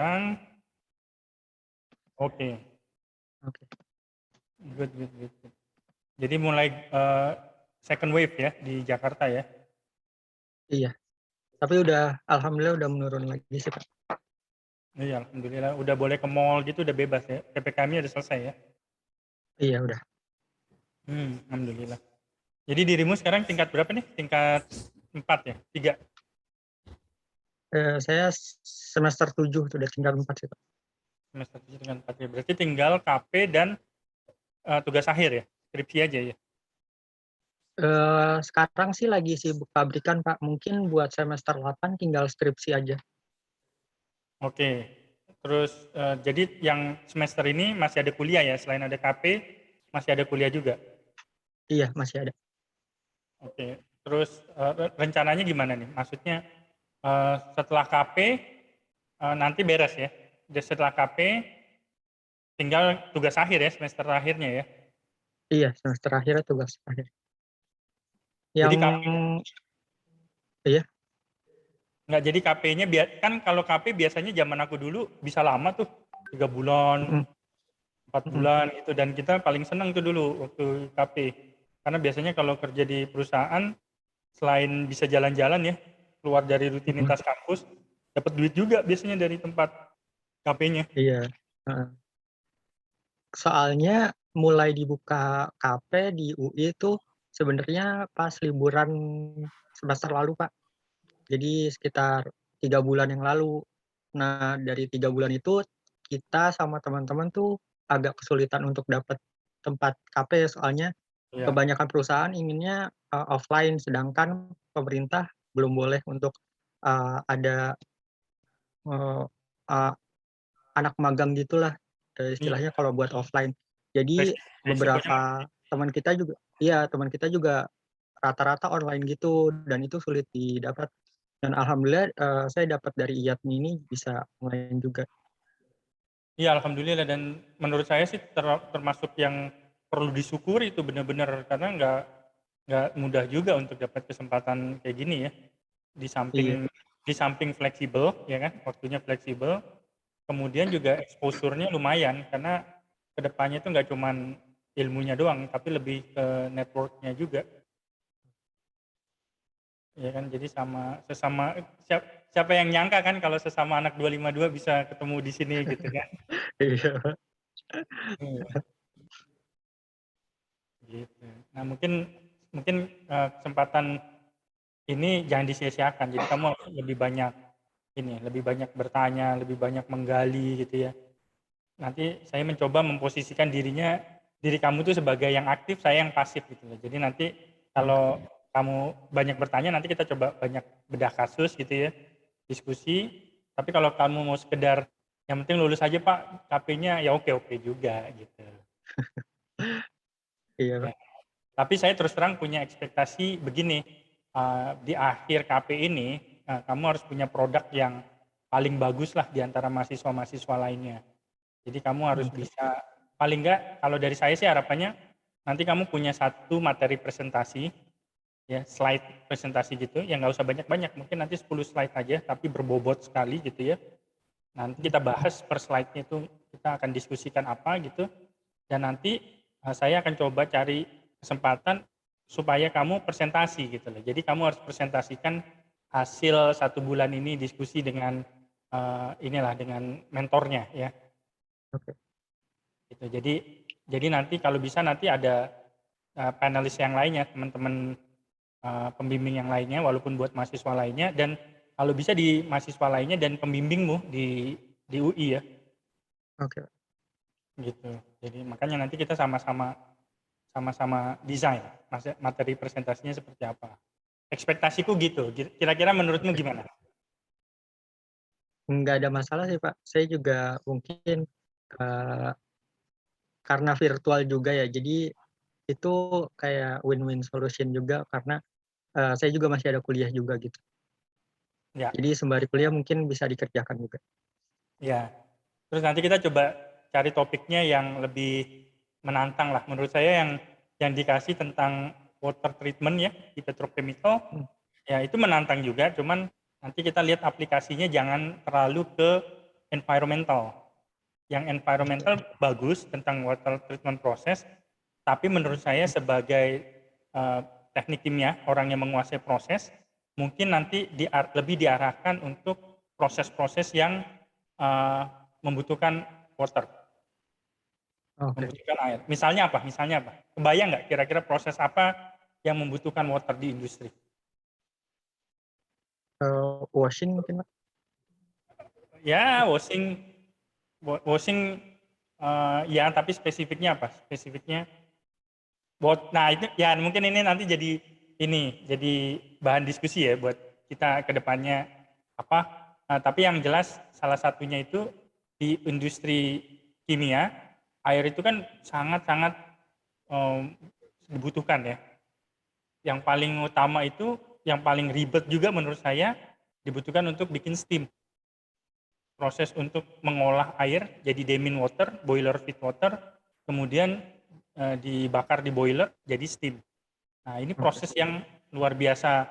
sekarang. Oke. Oke. Good. Jadi mulai second wave ya di Jakarta ya? Iya, tapi alhamdulillah udah menurun lagi sih, Pak. Iya, alhamdulillah udah boleh ke mall gitu, udah bebas ya? PPKM-nya udah selesai ya? Iya, udah. Alhamdulillah. Jadi dirimu sekarang tingkat berapa nih? Tingkat 4 ya? 3? Saya semester 7 udah tinggal 4 sih, Pak. Semester 7 tingkat 4 ya? Berarti tinggal KP dan tugas akhir ya? Skripsi aja ya? Sekarang sih lagi sibuk pabrikan, Pak. Mungkin buat semester 8 tinggal skripsi aja. Oke. Terus jadi yang semester ini masih ada kuliah ya? Selain ada KP, masih ada kuliah juga? Iya, masih ada. Oke. Terus rencananya gimana nih? Maksudnya setelah KP nanti beres ya? Setelah KP tinggal tugas akhir ya, semester akhirnya ya? Iya, semester akhirnya tugas akhir. Jadi Yang iya, nggak, jadi KP-nya kan kalau KP biasanya zaman aku dulu bisa lama tuh 3 bulan, mhm 4 mhm bulan gitu, dan kita paling seneng tuh dulu waktu KP. Karena biasanya kalau kerja di perusahaan selain bisa jalan-jalan ya, keluar dari mhm, rutinitas kampus, dapat duit juga biasanya dari tempat KP-nya. iya, heeh. Soalnya mulai dibuka KP di UI itu sebenarnya pas liburan semester lalu, Pak. Jadi sekitar 3 bulan yang lalu. Nah, dari 3 bulan itu kita sama teman-teman tuh agak kesulitan untuk dapat tempat KP, soalnya Iya. kebanyakan perusahaan inginnya, offline, sedangkan pemerintah belum boleh untuk, ada, eee eee, anak magang gitulah, Iya, istilahnya kalau buat offline. Jadi resikonya masih beberapa teman kita juga iya, teman kita juga rata-rata online gitu dan itu sulit didapat. Dan alhamdulillah, saya dapat dari IATMI ini bisa online juga. iya, alhamdulillah, dan menurut saya sih termasuk yang perlu disyukuri itu benar-benar, karena nggak mudah juga untuk dapat kesempatan kayak gini ya. Di Iya samping di samping fleksibel ya kan, waktunya fleksibel, kemudian juga exposure-nya lumayan karena kedepannya itu nggak cuman ilmunya doang, tapi lebih ke network-nya juga. Ya kan, jadi sesama siapa yang nyangka kan kalau sesama anak 252 bisa ketemu di sini gitu kan. iya, Iya, gitu. Nah, mungkin mungkin kesempatan ini jangan disia-siakan. Jadi kamu harus lebih banyak bertanya, lebih banyak menggali gitu ya. Nanti saya mencoba memposisikan diri kamu tuh sebagai yang aktif, saya yang pasif gitu loh. Jadi nanti kalau oke. kamu banyak bertanya, nanti kita coba banyak bedah kasus gitu ya, diskusi. Tapi kalau kamu mau sekedar yang penting lulus aja Pak, KP-nya ya oke-oke juga gitu. Iya, Ya. Pak. Tapi saya terus terang punya ekspektasi begini, di akhir KP ini, kamu harus punya produk yang paling bagus lah di antara mahasiswa-mahasiswa lainnya. Jadi kamu harus Oke bisa, paling enggak kalau dari saya sih harapannya, nanti kamu punya satu materi presentasi, ya slide presentasi gitu, yang nggak usah banyak-banyak, mungkin nanti 10 slide aja, tapi berbobot sekali gitu ya. Nanti kita bahas per slide-nya itu, kita akan diskusikan apa gitu, dan nanti saya akan coba cari kesempatan supaya kamu presentasi gitu loh. Jadi kamu harus presentasikan hasil 1 bulan ini diskusi dengan dengan mentornya ya. oke Gitu. Jadi nanti kalau bisa nanti ada panelis yang lainnya, teman-teman pembimbing yang lainnya, walaupun buat mahasiswa lainnya, dan kalau bisa di mahasiswa lainnya dan pembimbingmu di UI ya, oke. gitu. Jadi makanya nanti kita sama-sama desain materi presentasinya seperti apa. Ekspektasiku gitu. Kira-kira menurutmu Oke. gimana? Nggak ada masalah sih, Pak. Saya juga mungkin, eee, karena virtual juga ya, jadi itu kayak win-win solution juga karena, saya juga masih ada kuliah juga gitu. Ya, Jadi sembari kuliah mungkin bisa dikerjakan juga. ya. Terus nanti kita coba cari topiknya yang lebih menantang lah. Menurut saya yang dikasih tentang water treatment ya di petrochemical, Mmm, ya itu menantang juga. Cuman nanti kita lihat aplikasinya jangan terlalu ke environmental. Yang environmental bagus tentang water treatment process, tapi menurut saya sebagai teknik kimia, orang yang menguasai proses, mungkin nanti lebih diarahkan untuk proses-proses yang membutuhkan water, membutuhkan air. Misalnya apa? Kebayang nggak kira-kira proses apa yang membutuhkan water di industri? Washing mungkin, Pak. Ya, washing ya, tapi spesifiknya apa? Spesifiknya nah itu ya, mungkin ini nanti jadi bahan diskusi ya buat kita ke depannya apa. Tapi yang jelas salah satunya itu di industri kimia, air itu kan sangat-sangat dibutuhkan ya. Yang paling utama itu, yang paling ribet juga menurut saya, dibutuhkan untuk bikin steam. Proses untuk mengolah air jadi demin water, boiler feed water, kemudian dibakar di boiler jadi steam. Nah, ini proses yang luar biasa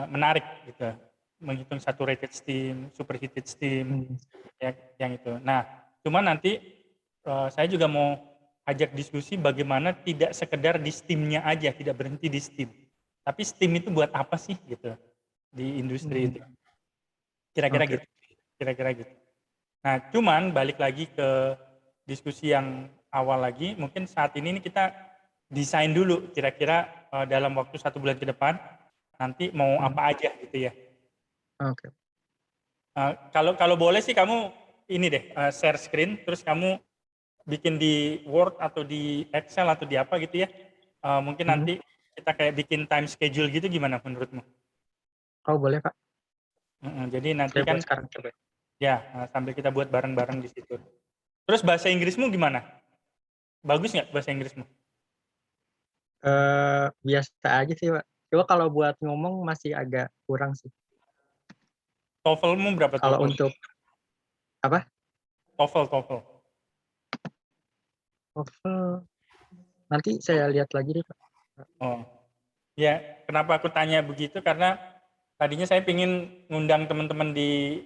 menarik gitu. Menghitung saturated steam, superheated steam, ya, yang itu. Nah, cuma nanti saya juga mau ajak diskusi bagaimana tidak sekedar di steamnya aja, tidak berhenti di steam. Tapi steam itu buat apa sih gitu di industri itu? Kira-kira gitu. Kira-kira gitu. Nah, cuman balik lagi ke diskusi yang awal lagi, mungkin saat ini kita desain dulu kira-kira dalam waktu 1 bulan ke depan nanti mau apa aja gitu ya. Oke. Kalau boleh sih kamu ini deh, share screen, terus kamu bikin di Word atau di Excel atau di apa gitu ya. Mungkin nanti kita kayak bikin time schedule gitu, gimana menurutmu? Oh boleh, Pak. Jadi nanti Saya kan buat sekarang coba. ya, sambil kita buat bareng-bareng di situ. Terus bahasa Inggrismu gimana? Bagus nggak bahasa Inggrismu? Biasa aja sih, Pak. Cuma kalau buat ngomong masih agak kurang sih. TOEFL-mu berapa Kalau TOEFL? untuk apa? TOEFL. TOEFL nanti saya lihat lagi deh, Pak. Oh. Ya, kenapa aku tanya begitu? Karena tadinya saya ingin ngundang teman-teman di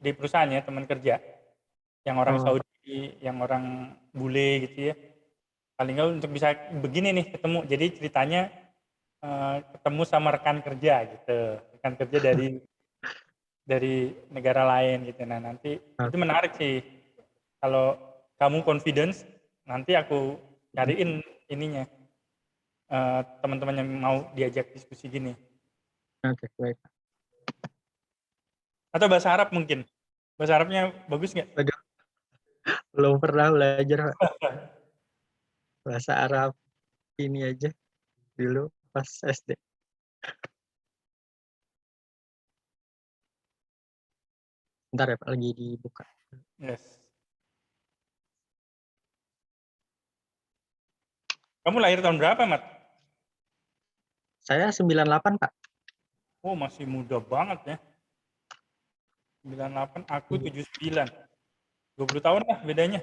perusahaan ya, teman kerja, yang orang Saudi, yang orang bule gitu ya. Paling nggak untuk bisa begini nih ketemu. Jadi ceritanya ketemu sama rekan kerja gitu, rekan kerja dari negara lain gitu. Nah, nanti itu menarik sih. Kalau kamu confidence, nanti aku cariin ininya, teman-teman yang mau diajak diskusi gini. Oke, baik. Atau bahasa Arab mungkin. Bahasa Arabnya bagus nggak? Waduh, belum pernah belajar, Pak. Bahasa Arab ini aja dulu pas SD. Bentar ya, Pak, lagi dibuka. Yes. Kamu lahir tahun berapa, Mat? Saya 98, Pak. Oh, masih muda banget ya. 98, aku 79. 20 tahun lah bedanya.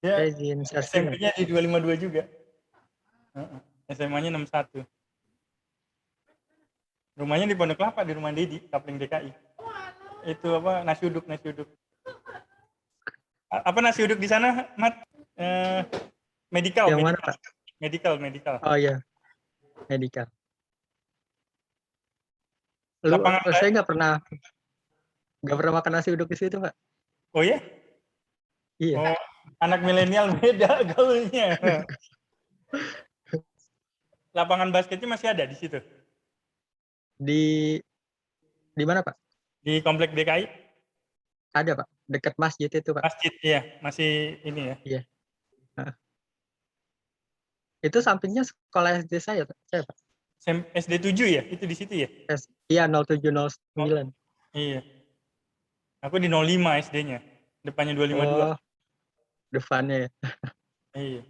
Saya Ya, izin share screen ya. SMP-nya di 252 juga. SMA-nya 61. Rumahnya di Pondok Kelapa, di rumah Dedi, Kapling DKI. Itu apa, nasi uduk. Apa nasi uduk di sana, Mat? Medical. Yang mana, Pak? Medical. Oh iya, medical. Lapangan Saya nggak pernah makan nasi uduk di situ, Pak. Oh ya? Iya. Oh, anak milenial beda gaulnya. Lapangan basketnya masih ada di situ? Di mana, Pak? Di Komplek DKI? Ada, Pak. Dekat masjid itu, Pak. Masjid, ya. Masih ini ya. Iya. Heeh. Itu sampingnya sekolah SD saya, Pak. SD 7 ya? Itu di situ ya? Iya, 0709. Iya. Aku di 05 SD-nya. Depannya 252. Oh, depannya ya. Iya.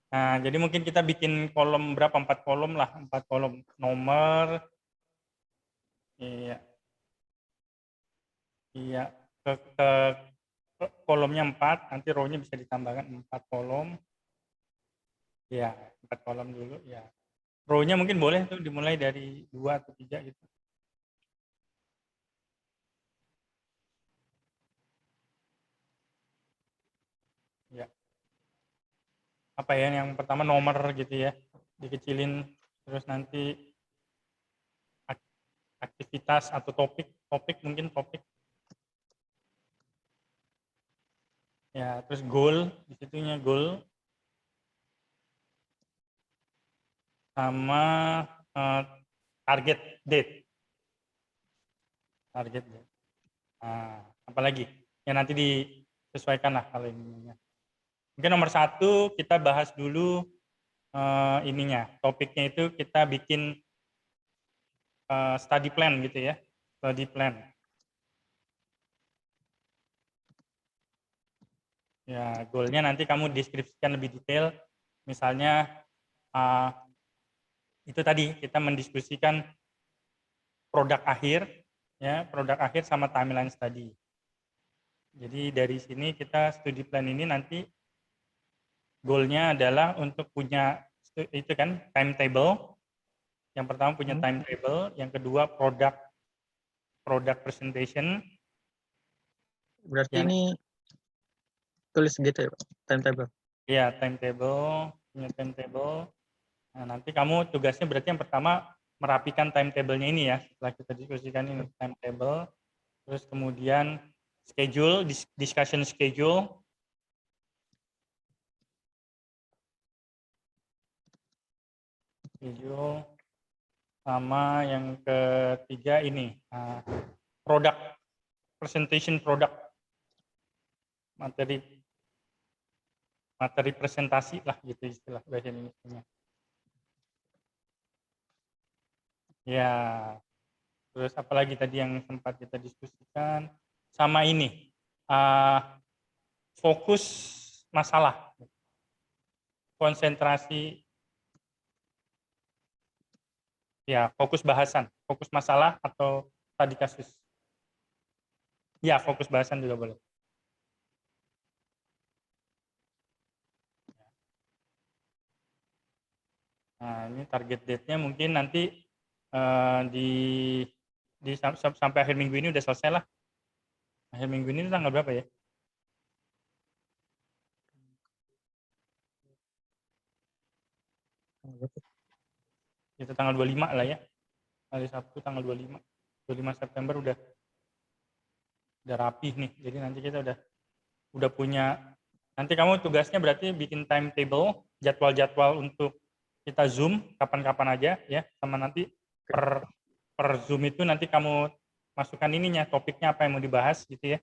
Nah, jadi mungkin kita bikin kolom berapa? 4 kolom lah. 4 kolom. Nomor. Iya. Iya. Ke kolomnya 4. Nanti row-nya bisa ditambahkan 4 kolom. Ya, 4 kolom dulu ya. Row-nya mungkin boleh tuh dimulai dari 2 atau 3 gitu. Ya. Apa ya, yang pertama nomor gitu ya, dikecilin, terus nanti aktivitas atau topik mungkin topik. Ya, terus goal, di situnya goal sama target date. Target date. Nah, apalagi? Ya nanti disesuaikan lah kalau ininya. Mungkin nomor 1 kita bahas dulu ininya, topiknya itu kita bikin study plan gitu ya, study plan. Ya, goalnya nanti kamu deskripsikan lebih detail, misalnya itu tadi kita mendiskusikan produk akhir, ya produk akhir sama timeline study. Jadi dari sini kita studi plan ini nanti goalnya adalah untuk punya itu kan timetable. Yang pertama punya timetable, yang kedua product presentation. Berarti Yang ini tulis gitu ya Pak, timetable. ya timetable, punya timetable. Nah, nanti kamu tugasnya berarti yang pertama merapikan timetable-nya ini ya, setelah kita diskusikan ini timetable, terus kemudian schedule, discussion schedule, sama yang ketiga ini product presentation, product materi presentasi lah gitu istilah bahasa Indonesia. Ya, terus apalagi tadi yang sempat kita diskusikan, sama ini fokus masalah, konsentrasi, ya fokus bahasan, fokus masalah atau tadi kasus. Ya, fokus bahasan juga boleh. Nah, ini target date-nya mungkin nanti sampai akhir minggu ini udah selesai lah. Akhir minggu ini tanggal berapa ya? Itu tanggal 25 lah ya. Hari Sabtu tanggal 25. 25 September udah rapih nih. Jadi nanti kita udah punya, nanti kamu tugasnya berarti bikin timetable, jadwal-jadwal untuk kita Zoom kapan-kapan aja ya, sama nanti per Zoom itu nanti kamu masukkan ininya, topiknya apa yang mau dibahas gitu ya.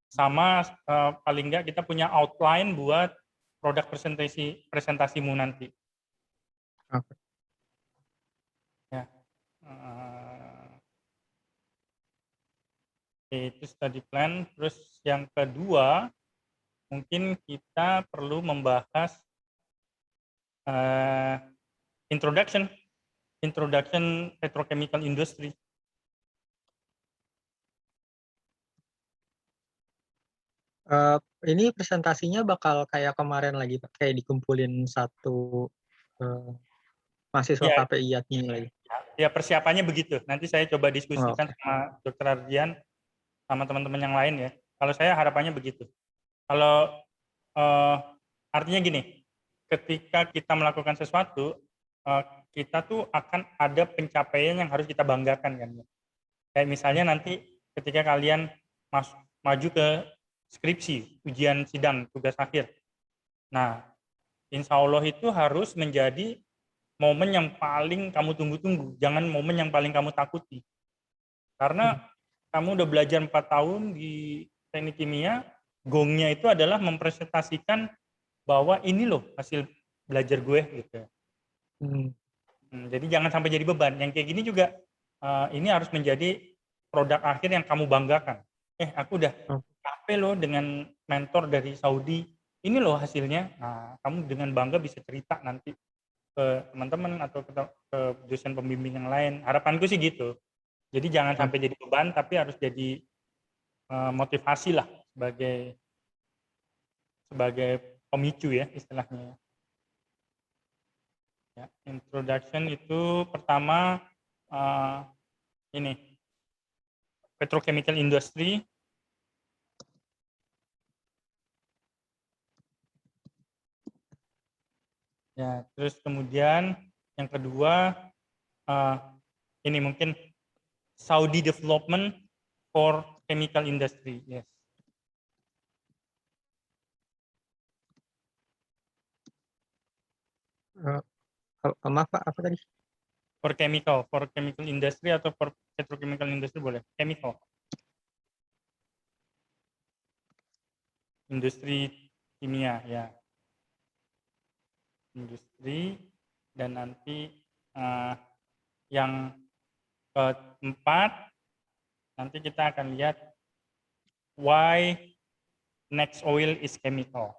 Sama paling enggak kita punya outline buat produk presentasimu nanti. Ya. Itu study plan. Terus yang kedua, mungkin kita perlu membahas introduction petrochemical industry. Ini presentasinya bakal kayak kemarin lagi Pak, kayak dikumpulin satu mahasiswa Ya, KPI-nya lagi. ya persiapannya begitu. Nanti saya coba diskusikan Okay. sama Dr. Ardian sama teman-teman yang lain ya. Kalau saya harapannya begitu. Kalau artinya gini, ketika kita melakukan sesuatu, kita tuh akan ada pencapaian yang harus kita banggakan kan. Kayak misalnya nanti ketika kalian maju ke skripsi, ujian sidang, tugas akhir. Nah, insya Allah itu harus menjadi momen yang paling kamu tunggu-tunggu, jangan momen yang paling kamu takuti. Karena kamu udah belajar 4 tahun di teknik kimia, gongnya itu adalah mempresentasikan bahwa ini loh hasil belajar gue gitu. Jadi jangan sampai jadi beban. Yang kayak gini juga ini harus menjadi produk akhir yang kamu banggakan. Aku udah capek loh dengan mentor dari Saudi. Ini loh hasilnya. Nah, kamu dengan bangga bisa cerita nanti ke teman-teman atau ke dosen pembimbing yang lain. Harapanku sih gitu. Jadi jangan sampai jadi beban, tapi harus jadi motivasi lah sebagai pemicu ya istilahnya. Ya, introduction itu pertama ini petrochemical industry. Ya, terus kemudian yang kedua ini mungkin Saudi development for chemical industry. Yes. Maaf Pak, apa tadi? For chemical industry atau for petrochemical industry boleh. Chemical. Industri kimia ya. Industri dan nanti yang keempat nanti kita akan lihat why next oil is chemical.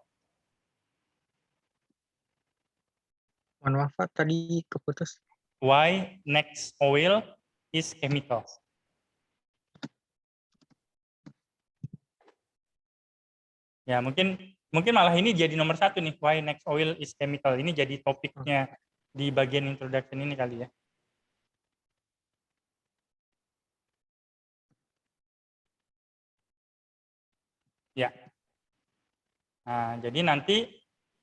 Mohon maaf Pak, tadi keputus. Why next oil is chemical. Ya, mungkin malah ini jadi nomor 1 nih, why next oil is chemical. Ini jadi topiknya di bagian introduction ini kali ya. Ya. Nah, jadi nanti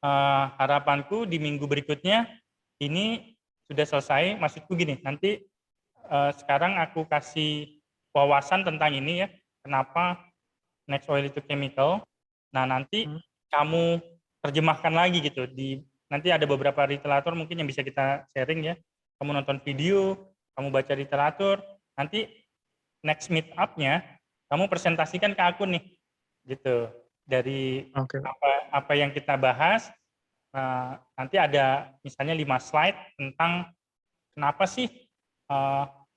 harapanku di minggu berikutnya ini sudah selesai. Maksudku gini, nanti sekarang aku kasih wawasan tentang ini ya, kenapa next oil itu chemical. Nah, nanti kamu terjemahkan lagi gitu. Nanti ada beberapa literatur mungkin yang bisa kita sharing ya. Kamu nonton video, kamu baca literatur, nanti next meet up-nya kamu presentasikan ke aku nih. Gitu. Dari apa yang kita bahas, nanti ada misalnya 5 slide tentang kenapa sih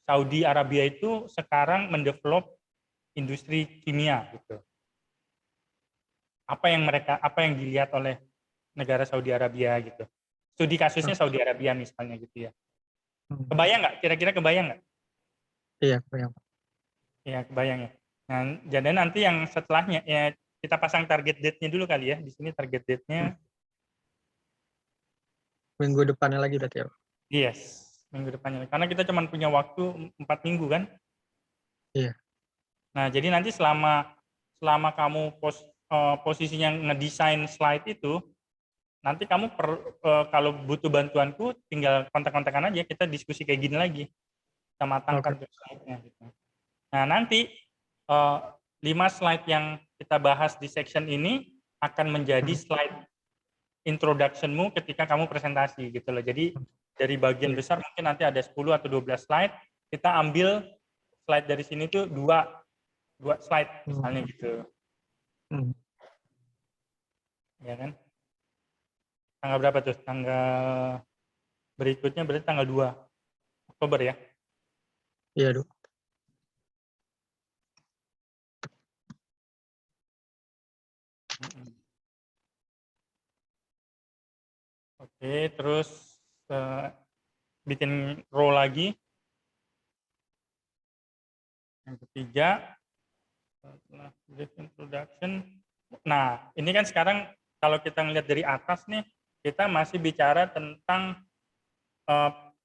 Saudi Arabia itu sekarang mendevelop industri kimia gitu. Apa yang dilihat oleh negara Saudi Arabia gitu. Studi kasusnya Saudi Arabia misalnya gitu ya. Kebayang nggak? Kira-kira kebayang nggak? Iya, kebayang. Ya, kebayang ya. Nah, jadi nanti yang setelahnya ya kita pasang target date-nya dulu kali ya. Di sini target date-nya. Minggu depannya lagi berarti ya? Yes, minggu depannya. Karena kita cuma punya waktu 4 minggu kan? Iya. Nah, jadi nanti selama kamu posisinya ngedesain slide itu, nanti kamu kalau butuh bantuanku tinggal kontak-kontakan aja, kita diskusi kayak gini lagi. Kita matangkan slide-nya gitu. Nah, nanti 5 slide yang kita bahas di section ini akan menjadi slide introduction-mu ketika kamu presentasi gitu loh. Jadi dari bagian besar mungkin nanti ada 10 atau 12 slide, kita ambil slide dari sini tuh dua slide misalnya gitu. Ya kan? Tanggal berapa tuh? Tanggal berikutnya berarti tanggal 2 Oktober ya? Iya, Dok. Oke, terus bikin row lagi. Yang ketiga, setelah brief introduction. Nah, ini kan sekarang kalau kita ngelihat dari atas nih, kita masih bicara tentang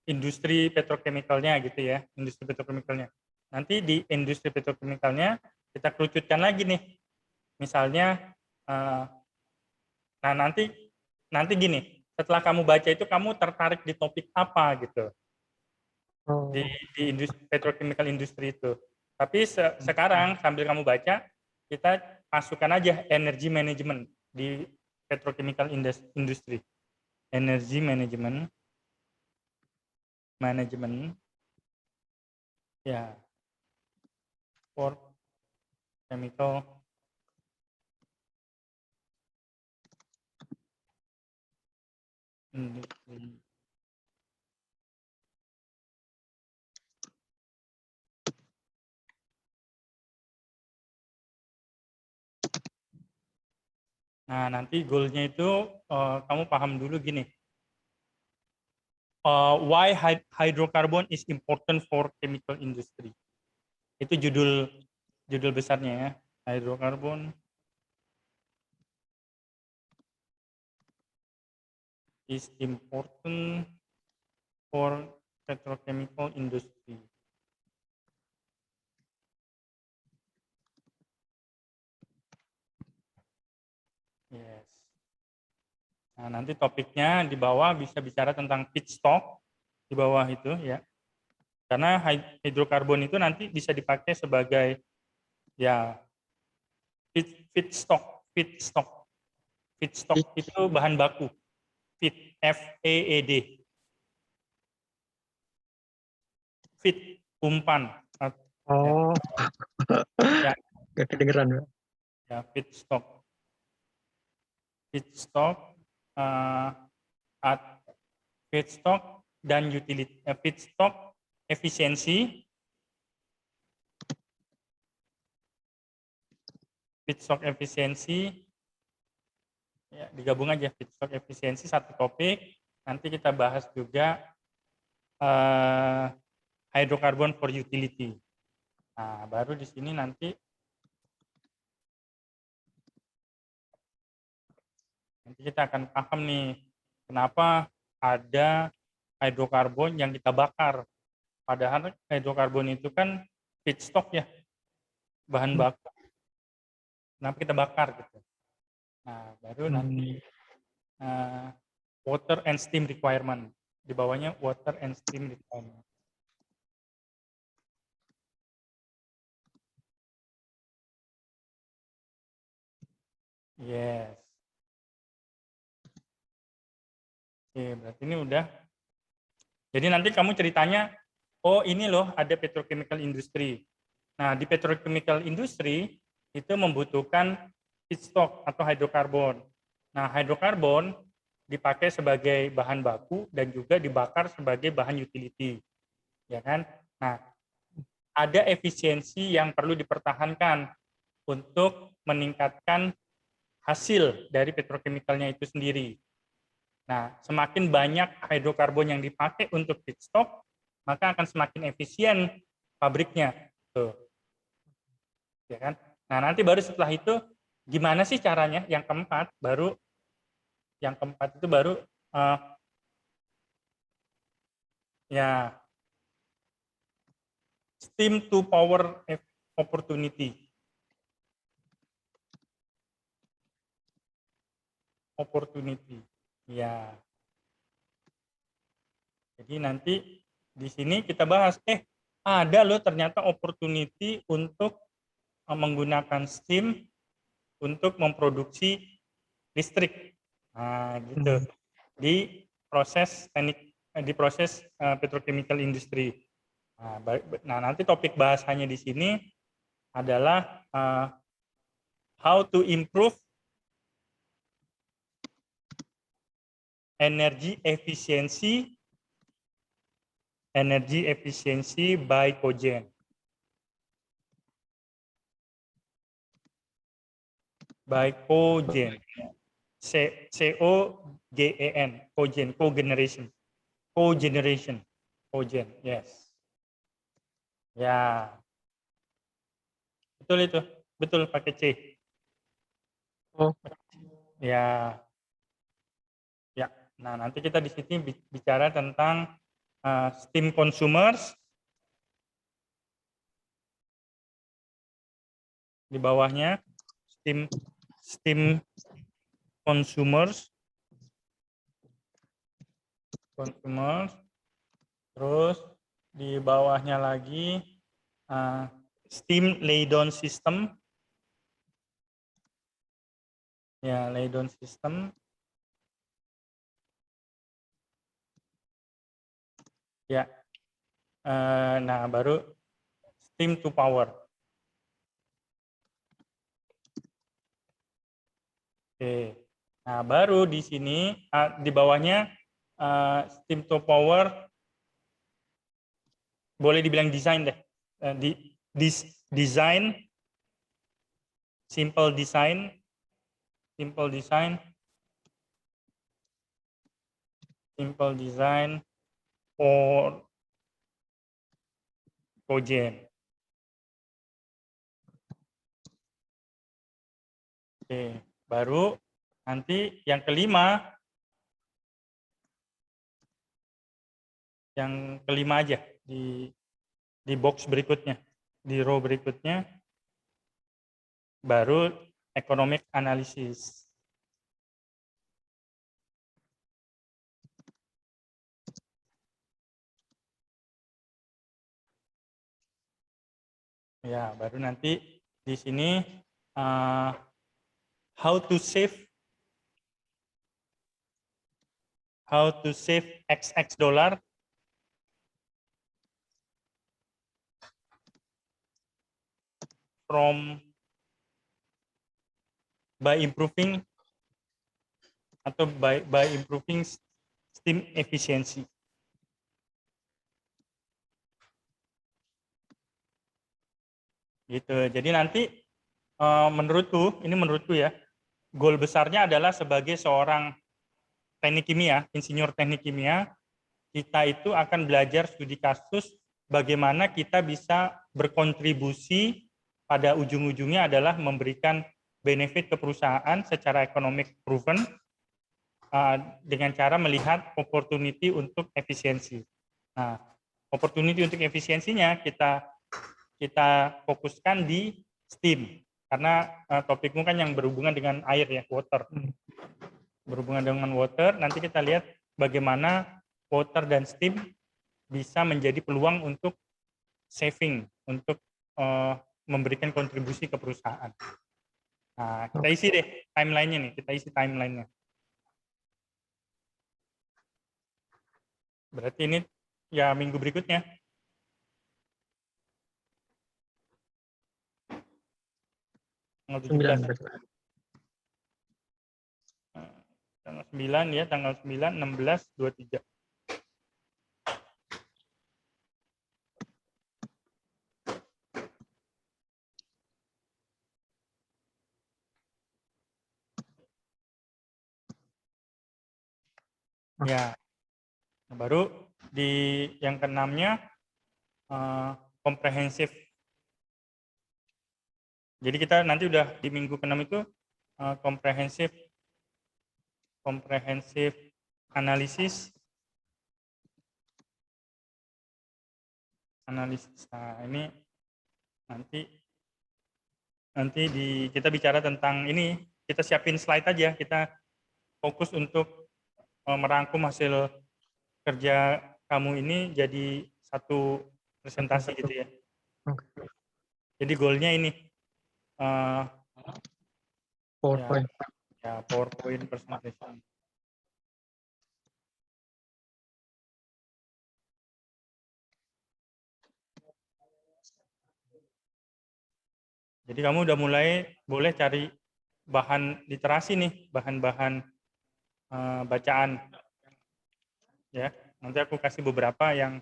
industri petrochemicalnya gitu ya, industri petrochemicalnya. Nanti di industri petrochemicalnya kita kerucutkan lagi nih, misalnya, nah nanti gini, setelah kamu baca itu kamu tertarik di topik apa gitu, di industri petrochemical industri itu. Tapi sekarang sambil kamu baca, kita masukkan aja energy management di petrochemical industry, energy management ya, for chemical industry. Nah, nanti goal-nya itu kamu paham dulu gini. Why hydrocarbon is important for chemical industry. Itu judul besarnya ya. Hydrocarbon is important for petrochemical industry. Yes. Nah, nanti topiknya di bawah bisa bicara tentang feedstock di bawah itu ya. Karena hidrokarbon itu nanti bisa dipakai sebagai ya feedstock itu bahan baku. FEED. Feed umpan. Oh, Ya, gak kedengeran, Pak. ya feedstock. Uh, feedstock dan utility. Feedstock efisiensi. Feedstock efisiensi. Ya, digabung aja feedstock efisiensi satu topik. Nanti kita bahas juga hydrocarbon for utility. Nah, baru di sini nanti kita akan paham nih kenapa ada hidrokarbon yang kita bakar. Padahal hidrokarbon itu kan feedstock ya, bahan baku. Kenapa kita bakar gitu. Nah, baru nanti water and steam requirement. Di bawahnya water and steam requirement. Yes. Oke, berarti ini udah. Jadi nanti kamu ceritanya, oh ini loh ada petrochemical industry. Nah, di petrochemical industry itu membutuhkan feedstock atau hidrokarbon. Nah, hidrokarbon dipakai sebagai bahan baku dan juga dibakar sebagai bahan utility. Ya kan? Nah, ada efisiensi yang perlu dipertahankan untuk meningkatkan hasil dari petrochemicalnya itu sendiri. Nah, semakin banyak hidrokarbon yang dipakai untuk feedstock, maka akan semakin efisien pabriknya. Tuh. Ya kan? Nah, nanti baru setelah itu gimana sih caranya? Yang keempat itu baru ya steam to power opportunity. Ya. Jadi nanti di sini kita bahas ada loh ternyata opportunity untuk menggunakan steam untuk memproduksi listrik. Nah, gitu. Di proses petrochemical industry. Nah, nanti topik bahasanya di sini adalah how to improve energy efficiency by cogen. By cogen. C-O-G-E-N. Cogen. Cogeneration. Cogen. Yes. Ya. Betul itu. Betul pakai C. Oh. Ya. Ya. Nah, nanti kita di sini bicara tentang steam consumers. Di bawahnya steam consumers. Terus di bawahnya lagi steam laydown system. Ya, laydown system. Ya. Nah, baru steam to power. Oke. Nah, baru di sini di bawahnya steam to power boleh dibilang desain deh. Design, simple design for cogen. Oke, baru nanti yang kelima yang kelima aja di box berikutnya, di row berikutnya, baru economic analysis. Ya, baru nanti di sini how to save XX dollar from by improving atau by improving steam efficiency. Gitu. Jadi nanti menurutku ya, goal besarnya adalah sebagai seorang teknik kimia, insinyur teknik kimia, kita itu akan belajar studi kasus bagaimana kita bisa berkontribusi pada ujung-ujungnya adalah memberikan benefit ke perusahaan secara economic proven dengan cara melihat opportunity untuk efisiensi. Nah, opportunity untuk efisiensinya kita fokuskan di steam karena topikmu kan yang berhubungan dengan air ya, water. Berhubungan dengan water, nanti kita lihat bagaimana water dan steam bisa menjadi peluang untuk saving, untuk memberikan kontribusi ke perusahaan. Nah, kita isi deh timeline-nya nih, kita isi timeline-nya. Berarti ini ya minggu berikutnya. Tanggal 17. Tanggal 9 ya, tanggal 9, 16, 23. Ya, baru di yang keenamnya komprehensif. Jadi kita nanti udah di minggu keenam itu komprehensif analisis. Nah, ini nanti kita bicara tentang ini, kita siapin slide aja, kita fokus untuk merangkum hasil kerja kamu ini jadi satu presentasi gitu ya. Jadi goalnya ini PowerPoint. Ya, PowerPoint presentation. Jadi kamu udah mulai boleh cari bahan literasi nih, bahan-bahan bacaan. Ya, nanti aku kasih beberapa yang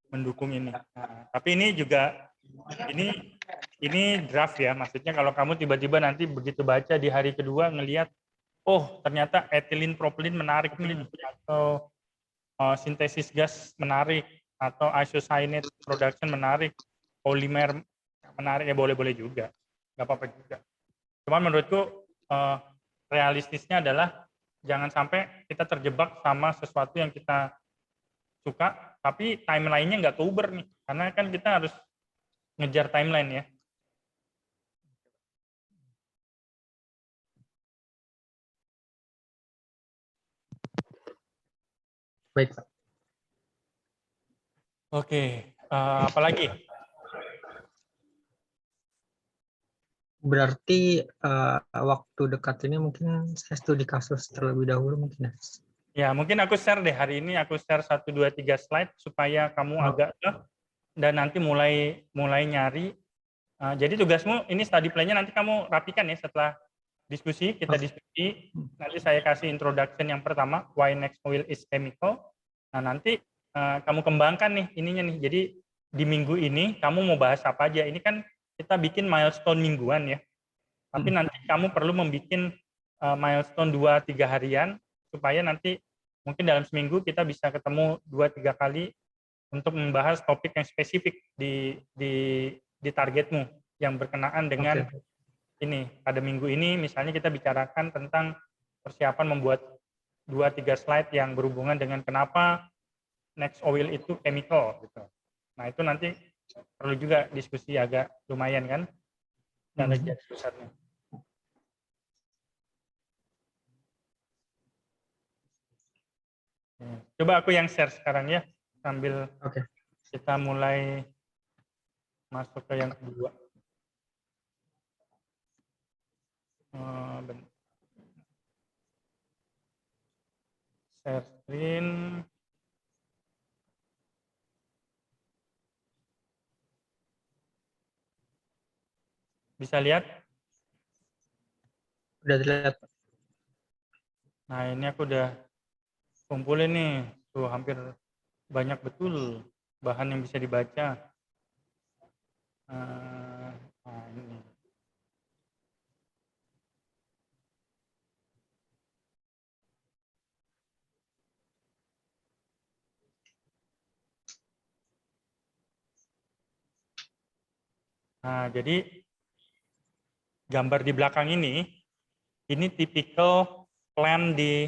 mendukung ini. Nah, tapi ini juga ini draft ya, maksudnya kalau kamu tiba-tiba nanti begitu baca di hari kedua ngelihat, oh ternyata ethylene propylene menarik nih, atau sintesis gas menarik, atau isocyanate production menarik, polimer menarik, ya boleh-boleh juga, nggak apa-apa juga. Cuman menurutku realistisnya adalah jangan sampai kita terjebak sama sesuatu yang kita suka, tapi timeline-nya nggak keuber nih, karena kan kita harus ngejar timeline ya. Baik, Pak. Oke, apalagi? Berarti waktu dekat ini mungkin saya studi kasus terlebih dahulu mungkin ya. Ya, mungkin aku share deh hari ini, aku share 1, 2, 3 slide supaya kamu agak dan nanti mulai nyari. Jadi tugasmu ini study plan-nya nanti kamu rapikan ya setelah diskusi, kita diskusi. Nanti saya kasih introduction yang pertama, why next oil is chemical. Nah, nanti kamu kembangkan nih ininya nih. Jadi di minggu ini kamu mau bahas apa aja? Ini kan kita bikin milestone mingguan ya. Tapi nanti kamu perlu membuat milestone 2-3 harian supaya nanti mungkin dalam seminggu kita bisa ketemu 2-3 kali untuk membahas topik yang spesifik di targetmu yang berkenaan dengan ini. Pada minggu ini misalnya kita bicarakan tentang persiapan membuat 2-3 slide yang berhubungan dengan kenapa next oil itu chemical gitu. Nah itu nanti perlu juga diskusi agak lumayan kan, dan garis besarnya. Coba aku yang share sekarang ya, sambil kita mulai masuk ke yang kedua. Share screen. Bisa lihat? Udah terlihat. Nah ini aku udah kumpulin nih, tuh hampir banyak betul bahan yang bisa dibaca. Nah ini. Nah jadi gambar di belakang ini tipikal plant di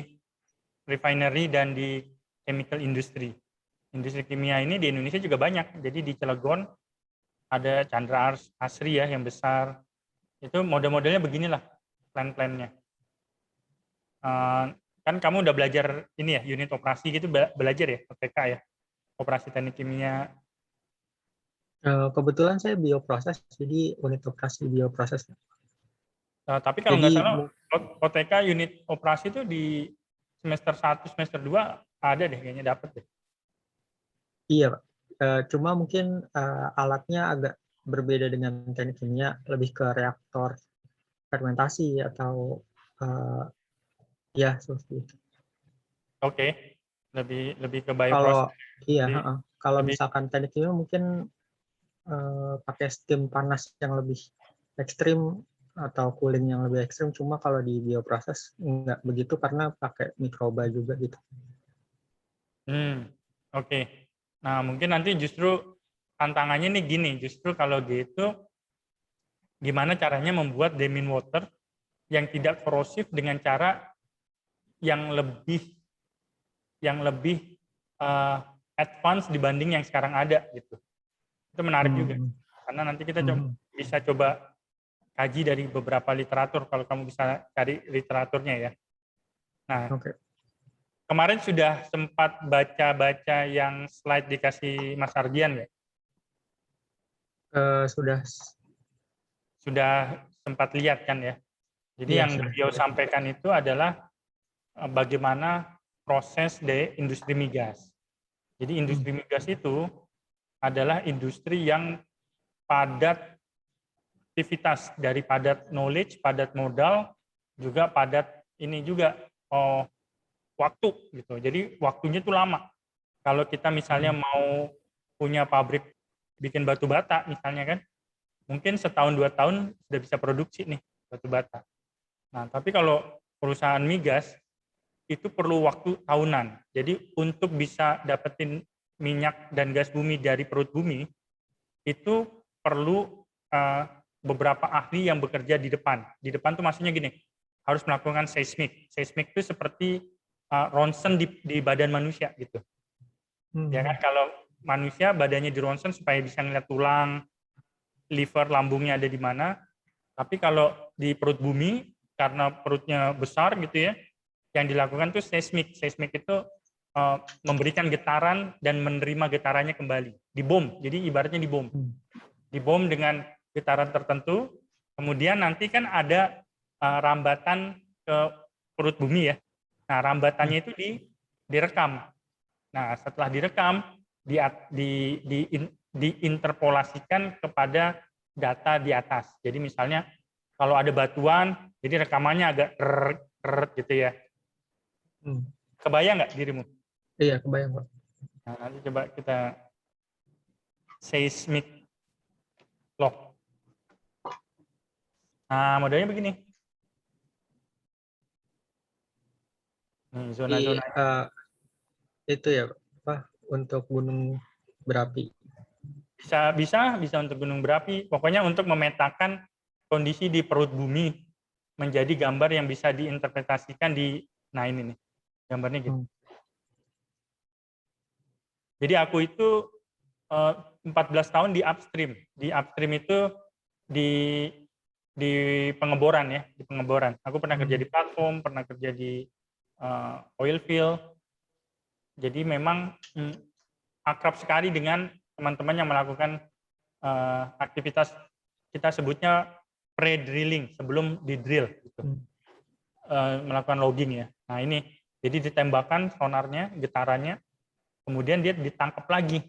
refinery dan di chemical industry. Industri kimia ini di Indonesia juga banyak. Jadi di Cilegon ada Chandra Asri ya yang besar. Itu model-modelnya beginilah plan-plannya. Kan kamu udah belajar ini ya, unit operasi gitu, belajar ya, OTK ya, operasi teknik kimia. Kebetulan saya bioproses, jadi unit operasi bioproses. Tapi kalau nggak Jadi salah, OTK unit operasi itu di semester 1, semester 2 ada deh, kayaknya dapet deh. iya, Pak. Cuma mungkin alatnya agak berbeda dengan teknik kimia, lebih ke reaktor fermentasi atau ya seperti itu. Oke, lebih ke Kalau bioproses. iya, kalau lebih misalkan teknik kimia mungkin pakai steam panas yang lebih ekstrim atau cooling yang lebih ekstrim. Cuma kalau di bioproses nggak begitu karena pakai mikroba juga gitu. Oke. Nah mungkin nanti justru tantangannya nih gini, justru kalau gitu gimana caranya membuat demin water yang tidak korosif dengan cara yang lebih advance dibanding yang sekarang ada gitu. Itu menarik juga karena nanti kita bisa coba kaji dari beberapa literatur kalau kamu bisa cari literaturnya ya. Nah, kemarin sudah sempat baca-baca yang slide dikasih Mas Ardian ya? Sudah sempat lihat kan ya? Jadi yang beliau sampaikan itu adalah bagaimana proses dari industri migas. Jadi industri migas itu adalah industri yang padat aktivitas, dari padat knowledge, padat modal, juga padat ini juga waktu gitu. Jadi waktunya itu lama. Kalau kita misalnya mau punya pabrik bikin batu bata misalnya kan, mungkin setahun 2 tahun sudah bisa produksi nih batu bata. Nah, tapi kalau perusahaan migas itu perlu waktu tahunan. Jadi untuk bisa dapetin minyak dan gas bumi dari perut bumi itu perlu beberapa ahli yang bekerja di depan. Di depan tuh maksudnya gini, harus melakukan seismik. Seismik itu seperti ronsen di badan manusia gitu. Ya kan, kalau manusia badannya di ronsen supaya bisa ngeliat tulang, liver, lambungnya ada di mana. Tapi kalau di perut bumi karena perutnya besar gitu ya, yang dilakukan tuh seismik. Seismik itu memberikan getaran dan menerima getarannya kembali. Dibom, jadi ibaratnya dibom. Dibom dengan getaran tertentu, kemudian nanti kan ada rambatan ke perut bumi ya. Nah, rambatannya itu direkam. Nah, setelah direkam, diinterpolasikan kepada data di atas. Jadi misalnya kalau ada batuan, jadi rekamannya agak gitu ya. Kebayang nggak dirimu? Iya, kebayang, Pak. Nah, nanti coba kita seismic log. Nah, modelnya begini. Nih, zona-zona. Itu ya, Pak, untuk gunung berapi. Bisa untuk gunung berapi. Pokoknya untuk memetakan kondisi di perut bumi menjadi gambar yang bisa diinterpretasikan di, nah ini nih, gambarnya gitu. Jadi aku itu 14 tahun di upstream. Di upstream itu di pengeboran ya, di pengeboran. Aku pernah kerja di platform, pernah kerja di oil field. Jadi memang akrab sekali dengan teman-teman yang melakukan aktivitas kita sebutnya pre-drilling, sebelum di-drill gitu. Melakukan logging ya. Nah ini, jadi ditembakkan sonarnya, getarannya, kemudian dia ditangkap lagi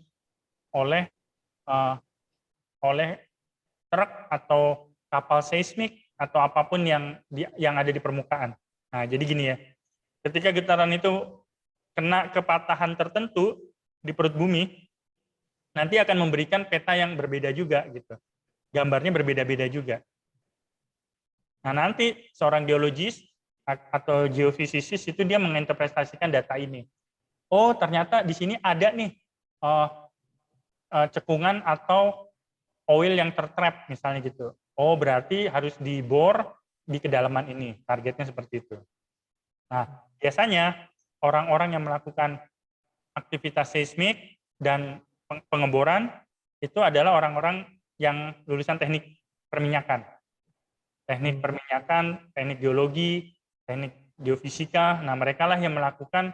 oleh truk atau kapal seismik atau apapun yang ada di permukaan. Nah, jadi gini ya, ketika getaran itu kena kepatahan tertentu di perut bumi, nanti akan memberikan peta yang berbeda juga gitu. Gambarnya berbeda-beda juga. Nah, nanti seorang geologis atau geofisicist itu dia menginterpretasikan data ini. Oh, ternyata di sini ada nih cekungan atau oil yang tertrap misalnya gitu. Oh, berarti harus dibor di kedalaman ini. Targetnya seperti itu. Nah, biasanya orang-orang yang melakukan aktivitas seismik dan pengeboran itu adalah orang-orang yang lulusan teknik perminyakan. Teknik perminyakan, teknik geologi, teknik geofisika. Nah, mereka lah yang melakukan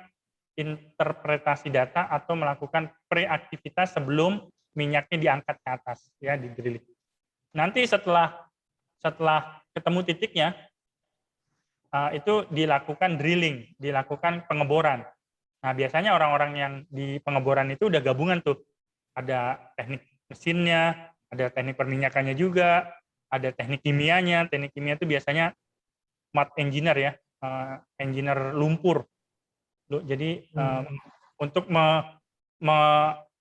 interpretasi data atau melakukan preaktivitas sebelum minyaknya diangkat ke atas, ya, di drilling. Nanti setelah ketemu titiknya, itu dilakukan drilling, dilakukan pengeboran. Nah, biasanya orang-orang yang di pengeboran itu udah gabungan tuh. Ada teknik mesinnya, ada teknik perminyakannya juga, ada teknik kimianya. Teknik kimia itu biasanya mud engineer ya, engineer lumpur. Jadi untuk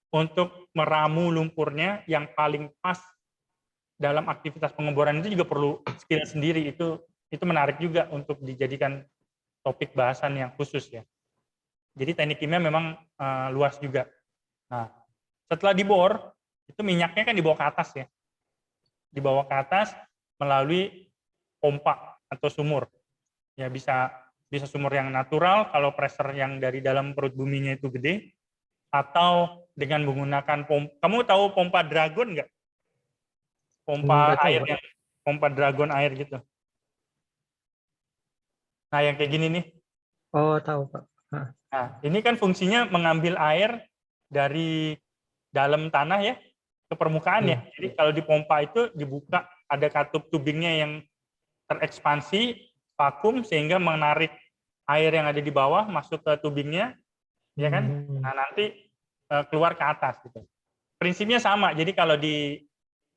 untuk meramu lumpurnya yang paling pas dalam aktivitas pengeboran itu juga perlu skill sendiri. Itu menarik juga untuk dijadikan topik bahasan yang khusus ya. Jadi teknik kimia memang luas juga. Nah, setelah dibor, itu minyaknya kan dibawa ke atas ya. Dibawa ke atas melalui pompa atau sumur. Ya bisa sumur yang natural kalau pressure yang dari dalam perut buminya itu gede, atau dengan menggunakan pompa. Kamu tahu pompa dragon nggak? Pompa air yang pompa dragon air gitu. Nah, yang kayak gini nih. Oh, tahu, Pak. Nah, ini kan fungsinya mengambil air dari dalam tanah ya ke permukaan ya. Jadi kalau di pompa itu dibuka, ada katup tubingnya yang terekspansi, vakum sehingga menarik air yang ada di bawah masuk ke tubingnya, ya kan? Nah, nanti keluar ke atas gitu. Prinsipnya sama. Jadi kalau di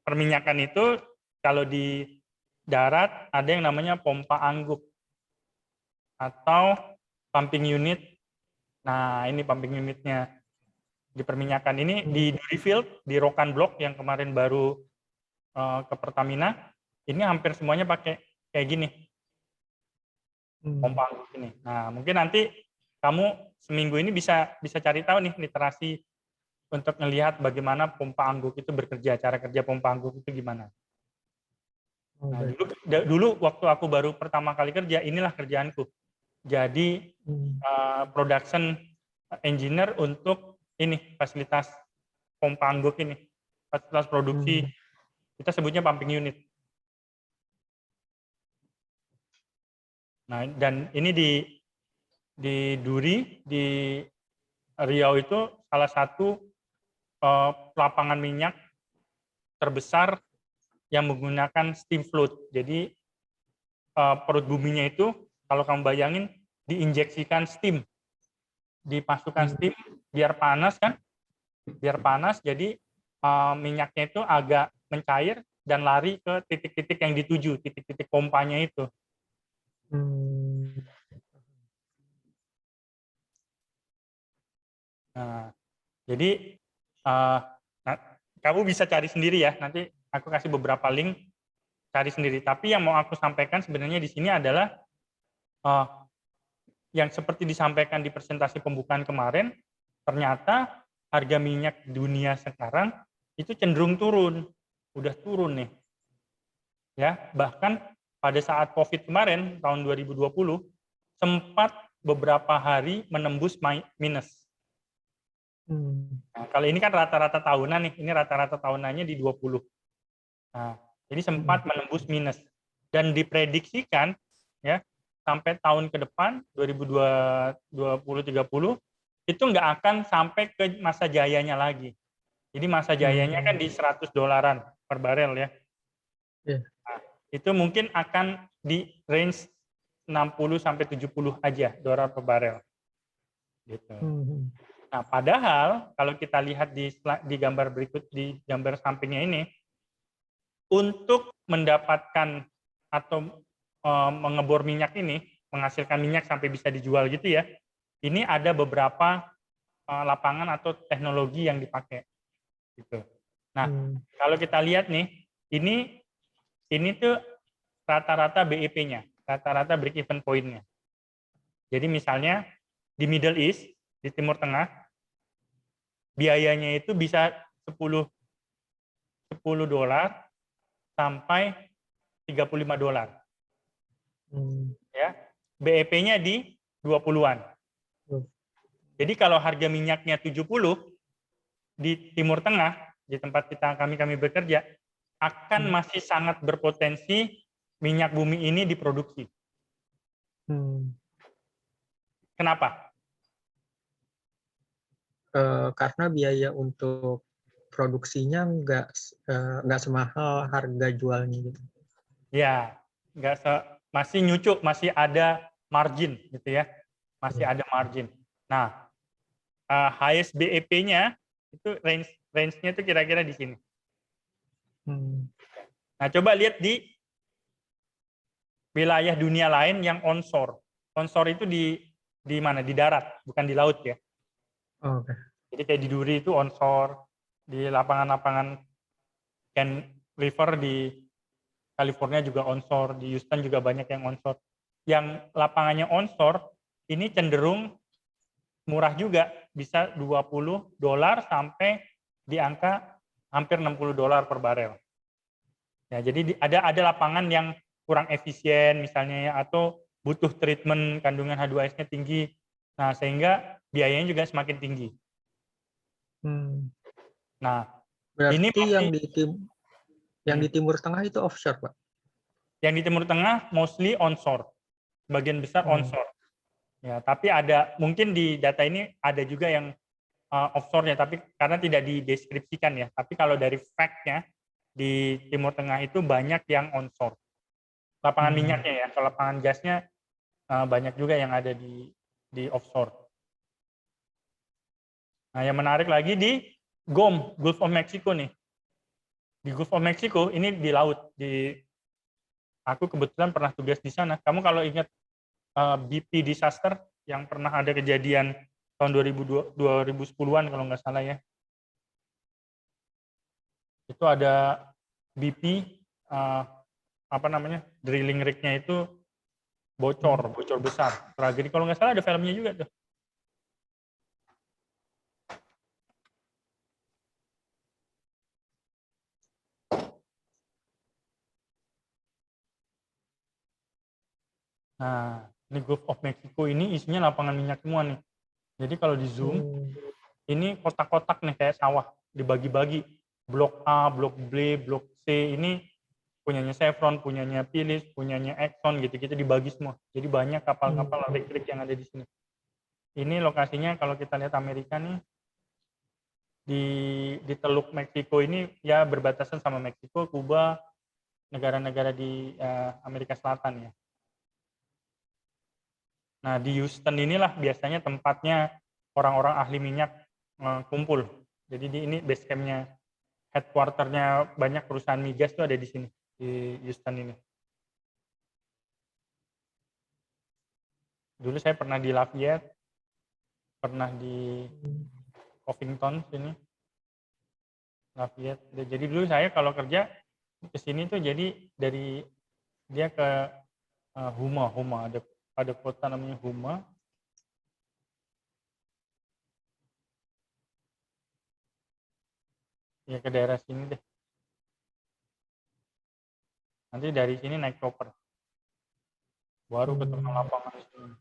perminyakan itu, kalau di darat ada yang namanya pompa angguk atau pumping unit. Nah, ini pumping unitnya di perminyakan ini di Duri Field, di Rokan Block yang kemarin baru ke Pertamina. Ini hampir semuanya pakai kayak gini, pompa angguk ini. Nah, mungkin nanti kamu seminggu ini bisa cari tahu nih literasi untuk melihat bagaimana pompa angguk itu bekerja, cara kerja pompa angguk itu gimana. Nah, dulu waktu aku baru pertama kali kerja, inilah kerjaanku. Jadi production engineer untuk ini fasilitas pompa angguk ini, fasilitas produksi, kita sebutnya pumping unit. Nah, dan ini di Duri, di Riau itu salah satu lapangan minyak terbesar yang menggunakan steam flood. Jadi perut buminya itu kalau kamu bayangin diinjeksikan steam, dipasukkan steam biar panas kan, biar panas. Jadi minyaknya itu agak mencair dan lari ke titik-titik yang dituju, titik-titik pompanya itu. Nah, jadi kamu bisa cari sendiri ya. Nanti aku kasih beberapa link, cari sendiri. Tapi yang mau aku sampaikan sebenarnya di sini adalah yang seperti disampaikan di presentasi pembukaan kemarin, ternyata harga minyak dunia sekarang itu cenderung turun, udah turun nih. Ya, bahkan pada saat COVID kemarin tahun 2020 sempat beberapa hari menembus minus. Nah, kalau ini kan rata-rata tahunan nih, ini rata-rata tahunannya di 20. Nah, jadi sempat menembus minus dan diprediksikan ya sampai tahun ke depan 2020-30 itu nggak akan sampai ke masa jayanya lagi. Jadi masa jayanya kan di $100 per barel ya. Iya. Nah, itu mungkin akan di range 60 sampai 70 aja dolar per barel. Gitu. Nah, padahal kalau kita lihat di gambar berikut, di gambar sampingnya ini, untuk mendapatkan atau mengebor minyak ini, menghasilkan minyak sampai bisa dijual gitu ya, ini ada beberapa lapangan atau teknologi yang dipakai. Gitu. Nah, kalau kita lihat nih, ini tuh rata-rata BEP-nya, rata-rata break even point-nya. Jadi misalnya di Middle East, di Timur Tengah, biayanya itu bisa 10 dolar sampai $35. Ya. BEP-nya di 20-an. Jadi kalau harga minyaknya 70 di Timur Tengah, di tempat kami bekerja, akan masih sangat berpotensi minyak bumi ini diproduksi. Kenapa? Karena biaya untuk produksinya nggak semahal harga jualnya gitu. Ya, masih nyucuk, masih ada margin gitu ya, masih ada margin. Nah, highest BEP-nya itu range-nya itu kira-kira di sini. Nah, coba lihat di wilayah dunia lain yang onshore. Onshore itu di mana? Di darat, bukan di laut ya. Okay. Jadi kayak di Duri itu onshore, di lapangan-lapangan Ken River di California juga onshore, di Houston juga banyak yang onshore. Yang lapangannya onshore ini cenderung murah juga, bisa 20 dolar sampai di angka hampir 60 dolar per barel. Ya, jadi ada lapangan yang kurang efisien misalnya ya, atau butuh treatment kandungan H2S-nya tinggi. Nah, sehingga biayanya juga semakin tinggi. Nah, ini berarti masih, yang di Timur Tengah itu offshore, Pak? Yang di Timur Tengah mostly onshore. Sebagian besar onshore. Ya, tapi ada mungkin di data ini ada juga yang offshore-nya, tapi karena tidak dideskripsikan ya. Tapi kalau dari fact-nya di Timur Tengah itu banyak yang onshore. Lapangan minyaknya ya, kalau lapangan gasnya banyak juga yang ada di offshore. Nah, yang menarik lagi di GOM, Gulf of Mexico nih. Di Gulf of Mexico ini di laut. Aku kebetulan pernah tugas di sana. Kamu kalau ingat BP disaster yang pernah ada kejadian tahun 2010-an kalau nggak salah ya. Itu ada BP drilling rig-nya itu bocor besar. Tragedi kalau nggak salah ada filmnya juga tuh. Nah, ini Gulf of Mexico ini isinya lapangan minyak semua nih. Jadi kalau di zoom, ini kotak-kotak nih kayak sawah, dibagi-bagi. Blok A, Blok B, Blok C, ini punyanya Chevron, punyanya Phillips, punyanya Exxon, gitu-gitu dibagi semua. Jadi banyak kapal-kapal elektrik yang ada di sini. Ini lokasinya kalau kita lihat Amerika nih, di Teluk Meksiko ini ya berbatasan sama Meksiko, Kuba, negara-negara di Amerika Selatan ya. Nah, di Houston inilah biasanya tempatnya orang-orang ahli minyak kumpul. Jadi ini base camp-nya, headquarter-nya banyak perusahaan migas itu ada di sini, di Houston ini. Dulu saya pernah di Lafayette, pernah di Covington sini, Lafayette. Jadi dulu saya kalau kerja ke sini tuh jadi dari dia ke Huma, ada kota namanya Huma. Ya ke daerah sini deh. Nanti dari sini naik chopper. Baru ke tengah lapangan di sini.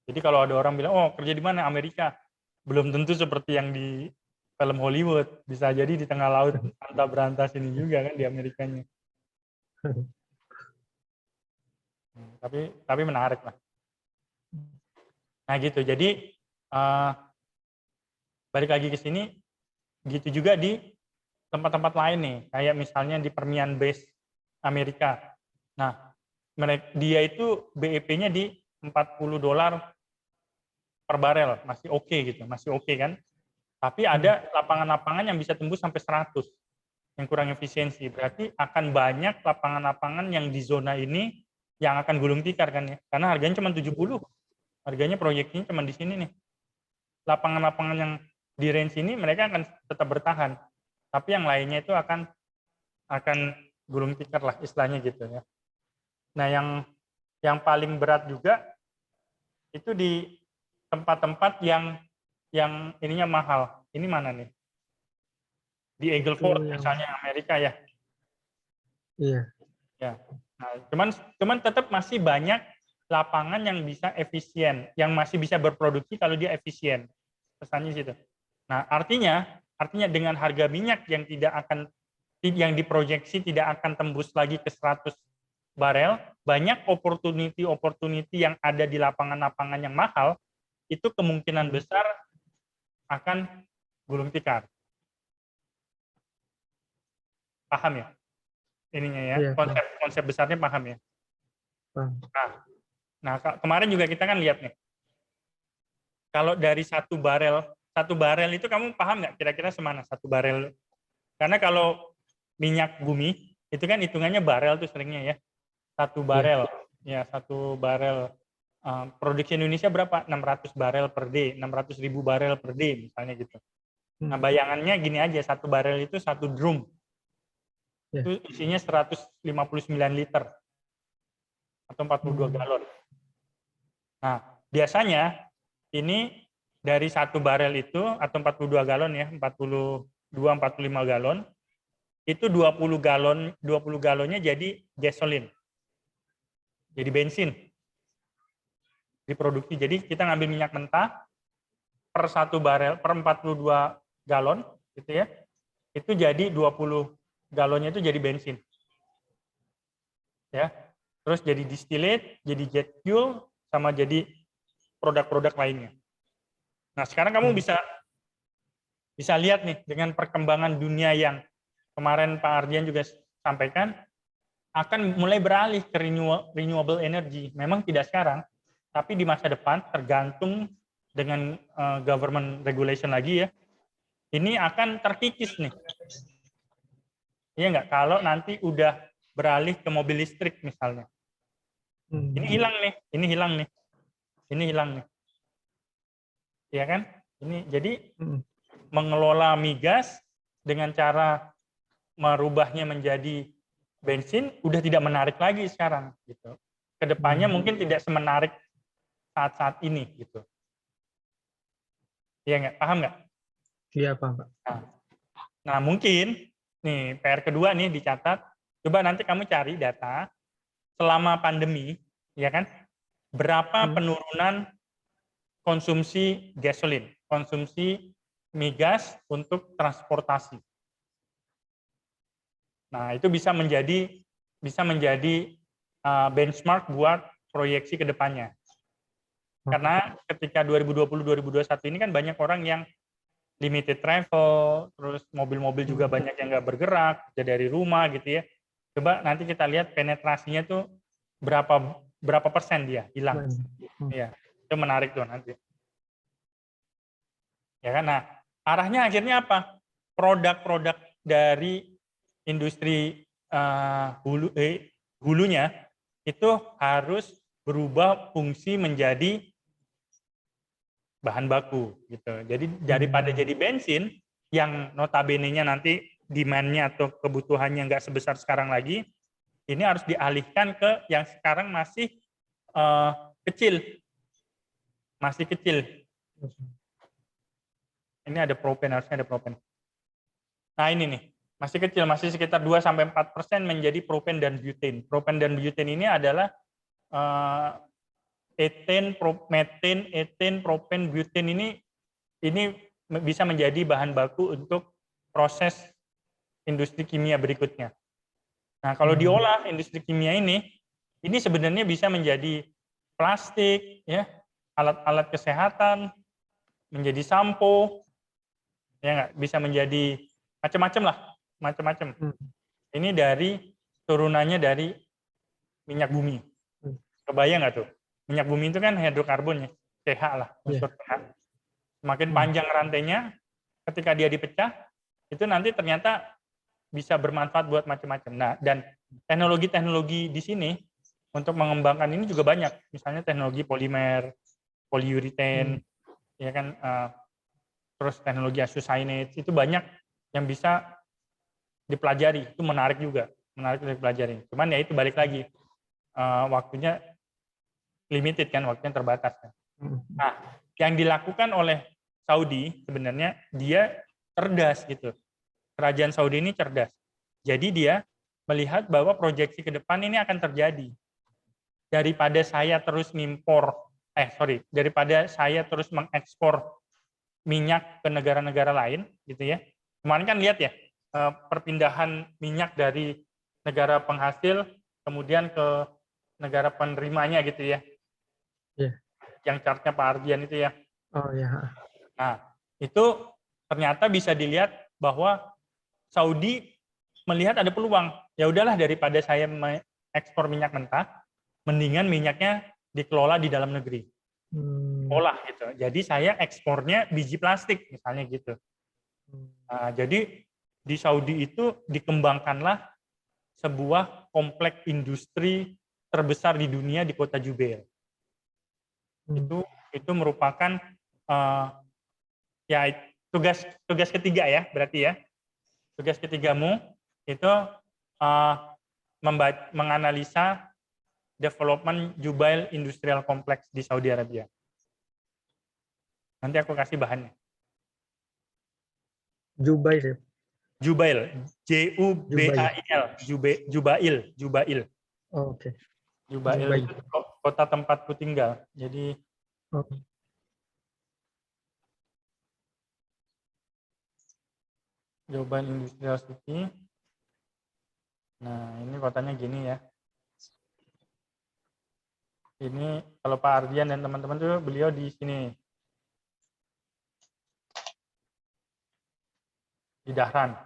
Jadi kalau ada orang bilang, oh kerja di mana? Amerika. Belum tentu seperti yang di film Hollywood. Bisa jadi di tengah laut antah berantas ini juga kan di Amerikanya. Tapi menarik lah. Nah gitu. Jadi balik lagi ke sini, gitu juga di tempat-tempat lain nih. Kayak misalnya di Permian Basin Amerika. Nah, dia itu BEP-nya di $40 per barel, masih oke gitu, masih oke kan. Tapi ada lapangan-lapangan yang bisa tembus sampai 100 yang kurang efisiensi. Berarti akan banyak lapangan-lapangan yang di zona ini yang akan gulung tikar kan ya. Karena harganya cuma 70. Harganya proyeknya cuma di sini nih. Lapangan-lapangan yang di range ini mereka akan tetap bertahan. Tapi yang lainnya itu akan gulung tikar lah istilahnya gitu ya. Nah, yang paling berat juga itu di tempat-tempat yang ininya mahal. Ini mana nih? Di Eagle Itu Ford yang misalnya Amerika ya. iya. Ya. Nah, cuman tetap masih banyak lapangan yang bisa efisien, yang masih bisa berproduksi kalau dia efisien. Pesannya situ. Nah, artinya dengan harga minyak yang diproyeksi tidak akan tembus lagi ke 100 barel, banyak opportunity yang ada di lapangan-lapangan yang mahal itu kemungkinan besar akan gulung tikar. Paham ya? Ininya ya, Iya, konsep besarnya paham ya. Bang. Nah, kemarin juga kita kan lihat nih, kalau dari satu barel itu kamu paham nggak kira-kira semana satu barel? Karena kalau minyak bumi itu kan hitungannya barel tuh seringnya ya, satu barel, ya satu barel. Produksi Indonesia berapa? 600 barel per day, 600.000 barel per day misalnya gitu. Nah, bayangannya gini aja, satu barel itu satu drum. Itu isinya 159 liter atau 42 galon. Nah, biasanya ini dari satu barel itu atau 42 galon ya, 42-45 galon, itu 20 galonnya jadi gasolin. Jadi bensin diproduksi. Jadi kita ngambil minyak mentah per satu barel per 42 galon gitu ya. Itu jadi 20 galonnya itu jadi bensin. Ya. Terus jadi distillate, jadi jet fuel sama jadi produk-produk lainnya. Nah, sekarang kamu bisa lihat nih dengan perkembangan dunia yang kemarin Pak Ardian juga sampaikan akan mulai beralih ke renewable energy. Memang tidak sekarang, tapi di masa depan tergantung dengan government regulation lagi ya. Ini akan terkikis nih. Iya nggak? Kalau nanti udah beralih ke mobil listrik misalnya. Ini hilang nih, ini hilang nih. Ini hilang nih. Iya kan? Ini jadi mengelola migas dengan cara merubahnya menjadi bensin udah tidak menarik lagi sekarang gitu. Kedepannya mungkin tidak semenarik saat-saat ini gitu. Iya nggak? Paham nggak? Iya, Pak. Nah, mungkin nih PR kedua nih dicatat. Coba nanti kamu cari data selama pandemi, ya kan? Berapa penurunan konsumsi gasolin, konsumsi migas untuk transportasi. Nah, itu bisa menjadi benchmark buat proyeksi ke depannya. Karena ketika 2020-2021 ini kan banyak orang yang limited travel, terus mobil-mobil juga banyak yang nggak bergerak, kerja dari rumah gitu ya. Coba nanti kita lihat penetrasinya tuh berapa persen dia hilang. Ya, itu menarik tuh nanti. Ya kan? Nah, arahnya akhirnya apa? Produk-produk dari industri hulunya itu harus berubah fungsi menjadi bahan baku gitu. Jadi daripada jadi bensin yang notabene-nya nanti demand-nya atau kebutuhannya nggak sebesar sekarang lagi, ini harus dialihkan ke yang sekarang masih kecil. Masih kecil. Ini ada propen, harusnya ada propen. Nah, ini nih, masih kecil, masih sekitar 2-4% menjadi propen dan butane. Propen dan butane ini adalah eten, meten, eten, propen, buten ini bisa menjadi bahan baku untuk proses industri kimia berikutnya. Nah, kalau diolah industri kimia ini sebenarnya bisa menjadi plastik, ya, alat-alat kesehatan, menjadi sampo, ya nggak, bisa menjadi macam-macam lah, macam-macam. Ini dari turunannya dari minyak bumi. Kebayang nggak tuh? Minyak bumi itu kan hidrokarbon ya, CH lah, unsur CH. Semakin panjang rantainya, ketika dia dipecah, itu nanti ternyata bisa bermanfaat buat macam-macam. Nah, dan teknologi-teknologi di sini untuk mengembangkan ini juga banyak. Misalnya teknologi polimer, polyurethane, ya kan, terus teknologi isocyanate, itu banyak yang bisa dipelajari. Itu menarik juga, menarik untuk dipelajari. Cuman ya itu balik lagi, waktunya limited kan, waktunya terbatas. Nah, yang dilakukan oleh Saudi sebenarnya dia cerdas gitu. Kerajaan Saudi ini cerdas. Jadi dia melihat bahwa proyeksi ke depan ini akan terjadi. Daripada saya terus daripada saya terus mengekspor minyak ke negara-negara lain gitu ya. Kemarin kan lihat ya, perpindahan minyak dari negara penghasil kemudian ke negara penerimanya gitu ya. Yang chartnya Pak Ardian itu ya. Oh ya. Nah, itu ternyata bisa dilihat bahwa Saudi melihat ada peluang. Ya udahlah, daripada saya ekspor minyak mentah, mendingan minyaknya dikelola di dalam negeri. Olah gitu. Jadi saya ekspornya biji plastik misalnya gitu. Nah, jadi di Saudi itu dikembangkanlah sebuah kompleks industri terbesar di dunia di kota Jubail. Itu merupakan ya tugas ketiga ya, berarti ya. Tugas ketigamu itu menganalisa development Jubail Industrial Complex di Saudi Arabia. Nanti aku kasih bahannya. Jubail. Jubail, Jubail, Jubail. Oh, oke. Jubail itu kota tempatku tinggal. Jadi Jubail Industrial City. Nah, ini kotanya gini ya. Ini kalau Pak Ardian dan teman-teman tuh beliau di sini. Di Dahran.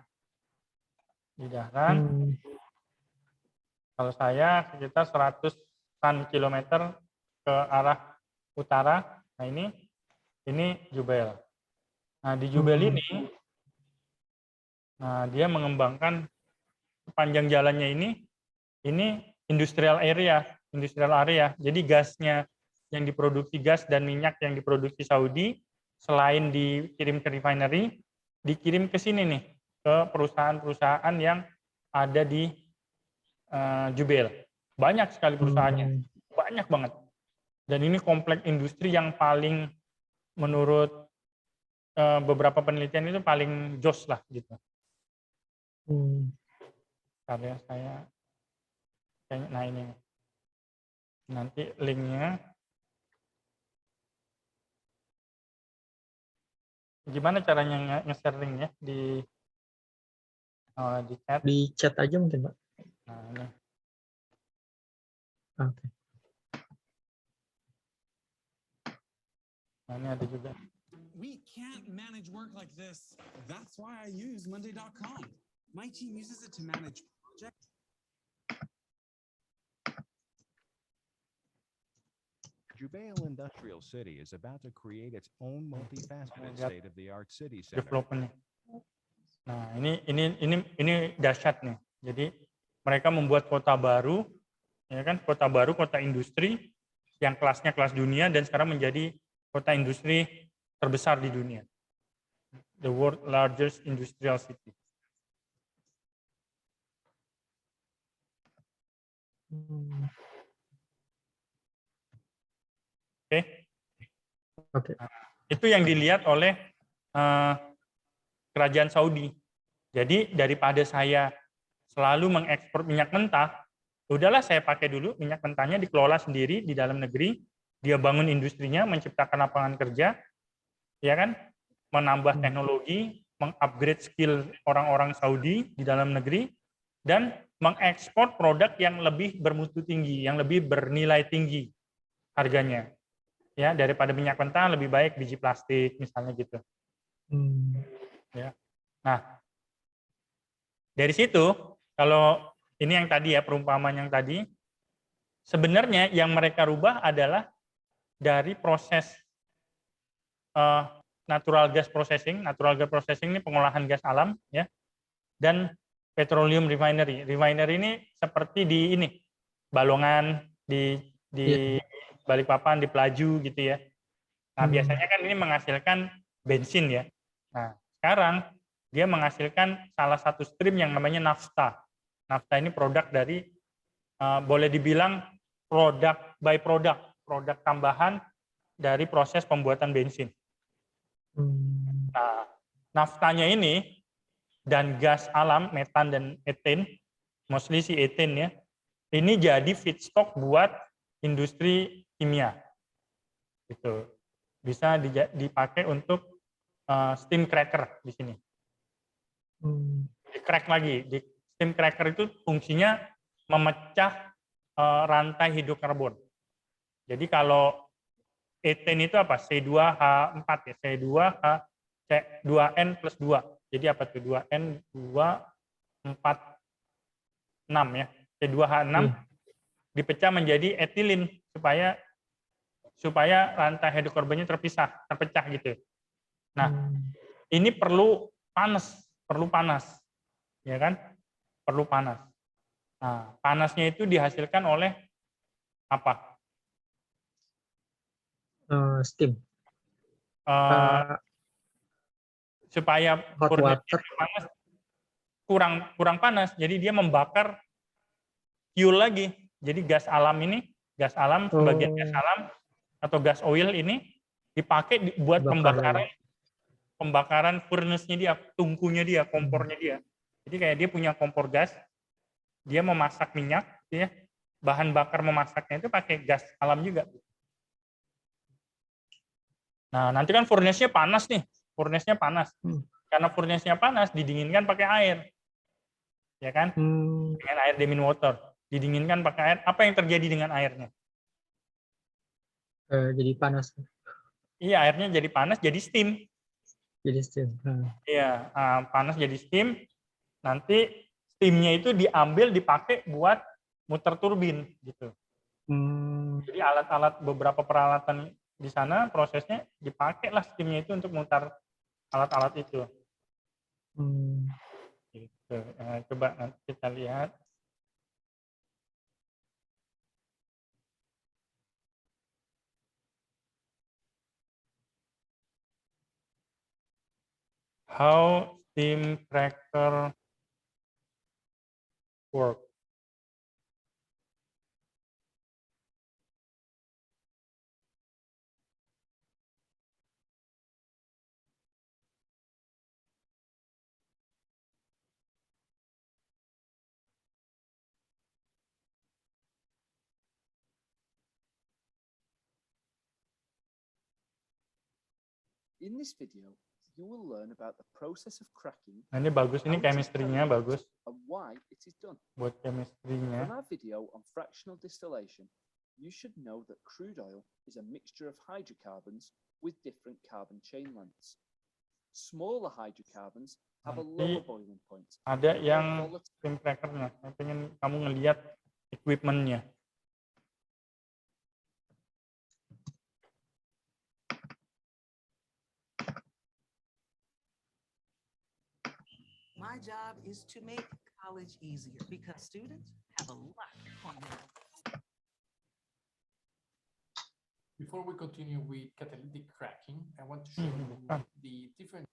Kalau saya sekitar 100-an kilometer ke arah utara. Nah, ini Jubail. Nah, di Jubail ini dia mengembangkan sepanjang jalannya ini industrial area. Jadi gasnya yang diproduksi, gas dan minyak yang diproduksi Saudi, selain dikirim ke refinery, dikirim ke sini nih, ke perusahaan-perusahaan yang ada di Jubail. Banyak sekali perusahaannya, banyak banget. Dan ini kompleks industri yang paling, menurut beberapa penelitian itu paling jos lah gitu. Karya saya, nah ini nanti linknya. Gimana caranya nge-share linknya di chat? Di chat aja mungkin, Pak. Nah, ini. Oke. Nah, ini ada juga. We can't manage work like this. That's why I use Monday.com. My team uses it to manage projects. Jubail Industrial City is about to create its own multifaceted state-of-the-art city center. Development. Nah, ini dahsyat nih. Jadi mereka membuat kota baru, ya kan, kota industri yang kelasnya kelas dunia dan sekarang menjadi kota industri terbesar di dunia. The world largest industrial city. Oke. Nah, itu yang dilihat oleh kerajaan Saudi. Jadi daripada saya selalu mengekspor minyak mentah, udahlah saya pakai dulu minyak mentahnya dikelola sendiri di dalam negeri, dia bangun industrinya, menciptakan lapangan kerja, ya kan, menambah teknologi, mengupgrade skill orang-orang Saudi di dalam negeri, dan mengekspor produk yang lebih bermutu tinggi, yang lebih bernilai tinggi harganya. Ya, daripada minyak mentah lebih baik biji plastik misalnya gitu. Ya. Nah, dari situ kalau ini yang tadi ya, perumpamaan yang tadi, sebenarnya yang mereka rubah adalah dari proses natural gas processing. Natural gas processing ini pengolahan gas alam ya, dan petroleum refinery. Refinery ini seperti di ini Balongan, di Balikpapan, di Pelaju gitu ya. Nah, biasanya kan ini menghasilkan bensin ya. Nah, sekarang dia menghasilkan salah satu stream yang namanya nafta. Nafta ini produk dari boleh dibilang produk tambahan dari proses pembuatan bensin. Nah, naftanya ini dan gas alam, metan dan eten, mostly si eten ya, ini jadi feedstock buat industri kimia. Gitu. Bisa dipakai untuk steam cracker di sini. Di crack lagi. Di steam cracker itu fungsinya memecah rantai hidrokarbon. Jadi kalau eten itu apa? C2H4 ya, C2N plus 2. Jadi apa tuh? 2N, 2, 4, 6 ya. C2H6 dipecah menjadi etilin supaya rantai hidrokarbonnya terpecah gitu. Nah, ini perlu panas, ya kan? Perlu panas. Nah, panasnya itu dihasilkan oleh apa? Steam. Supaya Hot water. panas, kurang panas, jadi dia membakar fuel lagi. Jadi gas alam sebagian gas alam atau gas oil ini dipakai buat pembakaran furnace-nya dia, tungkunya dia, kompornya dia. Jadi kayak dia punya kompor gas, dia memasak minyak, ya, bahan bakar memasaknya itu pakai gas alam juga. Nah, nanti kan furnace-nya panas nih, Karena furnace-nya panas, didinginkan pakai air, ya kan? Dengan air Demin water, didinginkan pakai air. Apa yang terjadi dengan airnya? Jadi panas. Iya, airnya jadi panas, jadi steam. Jadi steam. Iya, panas jadi steam. Nanti steamnya itu diambil dipakai buat muter turbin gitu. Jadi beberapa peralatan di sana prosesnya dipakai lah steamnya itu untuk mutar alat-alat itu. Gitu. Coba nanti kita lihat. How steam cracker work. In this video, you will learn about the process of cracking. Nah, ini bagus, ini chemistry-nya bagus. And why it is done. Buat chemistry-nya. From our video on fractional distillation, you should know that crude oil is a mixture of hydrocarbons with different carbon chain lengths. Smaller hydrocarbons have a lower boiling point. Ada yang steam cracker-nya. Saya pengen kamu ngelihat equipment-nya. My job is to make college easier because students have a lot on their minds. Before we continue with catalytic cracking, I want to show you the different.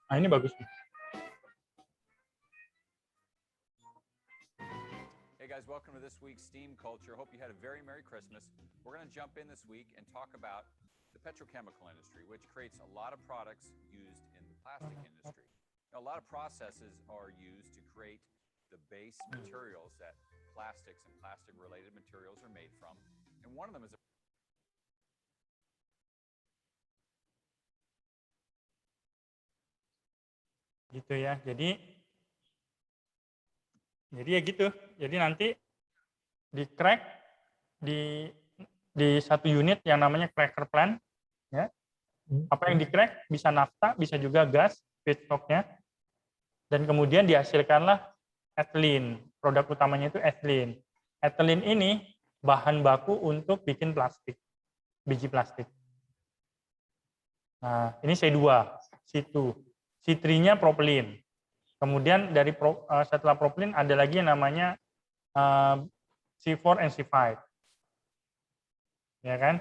Nah, ini bagus nih. Hey guys, welcome to this week's STEAM Culture. Hope you had a very Merry Christmas. We're going to jump in this week and talk about the petrochemical industry, which creates a lot of products used in the plastic industry. Now, a lot of processes are used to create the base materials that plastics and plastic-related materials are made from, and one of them is a gitu ya. Jadi ya gitu. Jadi nanti di crack di satu unit yang namanya cracker plant, ya. Apa yang di crack bisa nafta, bisa juga gas feedstocknya, dan kemudian dihasilkanlah ethylene. Produk utamanya itu ethylene. Ethylene ini bahan baku untuk bikin plastik, biji plastik. Nah, ini C2, C2. C3-nya propylene. Kemudian dari setelah propylene ada lagi yang namanya C4 and C5. Ya kan?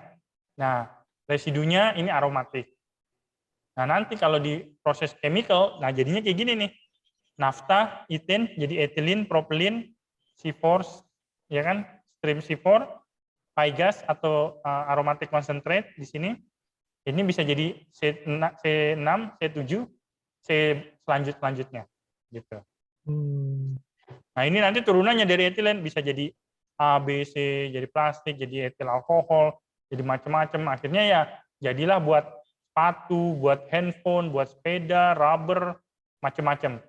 Nah, residunya ini aromatik. Nah, nanti kalau di proses chemical, nah jadinya kayak gini nih. Nafta, ethane, jadi ethylene, propylene, C4, ya kan? Stream C4, gas atau aromatic concentrate di sini. Ini bisa jadi C6, C7, C selanjutnya gitu. Nah, ini nanti turunannya dari etilen bisa jadi A, B, C, jadi plastik, jadi etil alkohol, jadi macam-macam. Akhirnya ya jadilah buat sepatu, buat handphone, buat sepeda, rubber, macam-macam.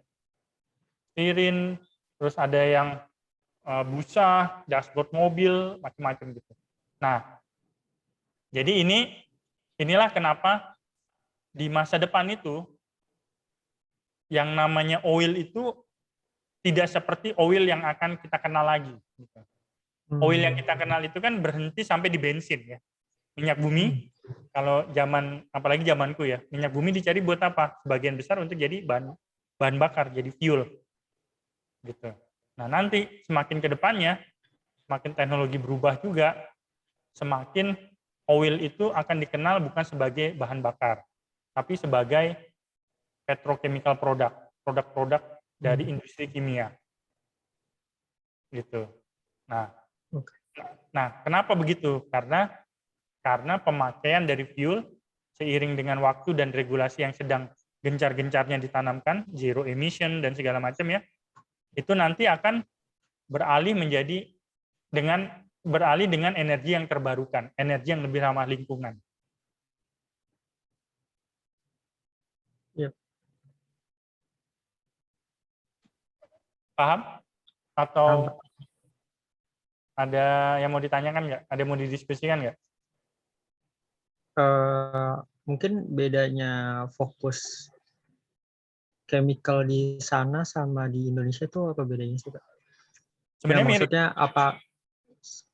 Stirin, terus ada yang busa, dashboard mobil, macam-macam gitu. Nah, jadi inilah kenapa di masa depan itu yang namanya oil itu tidak seperti oil yang akan kita kenal lagi. Oil yang kita kenal itu kan berhenti sampai di bensin ya. Minyak bumi, kalau apalagi zamanku ya, minyak bumi dicari buat apa? Sebagian besar untuk jadi bahan bakar, jadi fuel. Gitu. Nah, nanti semakin ke depannya, semakin teknologi berubah juga, semakin oil itu akan dikenal bukan sebagai bahan bakar, tapi sebagai petrochemical produk dari industri kimia. Gitu. Nah, kenapa begitu? Karena pemakaian dari fuel seiring dengan waktu dan regulasi yang sedang gencar-gencarnya ditanamkan, zero emission dan segala macam ya, itu nanti akan beralih dengan energi yang terbarukan, energi yang lebih ramah lingkungan. Paham? Atau ada yang mau ditanyakan nggak? Ada yang mau didiskusikan nggak? Mungkin bedanya fokus chemical di sana sama di Indonesia itu apa bedanya sih, Pak? Sebenarnya mirip. Maksudnya apa?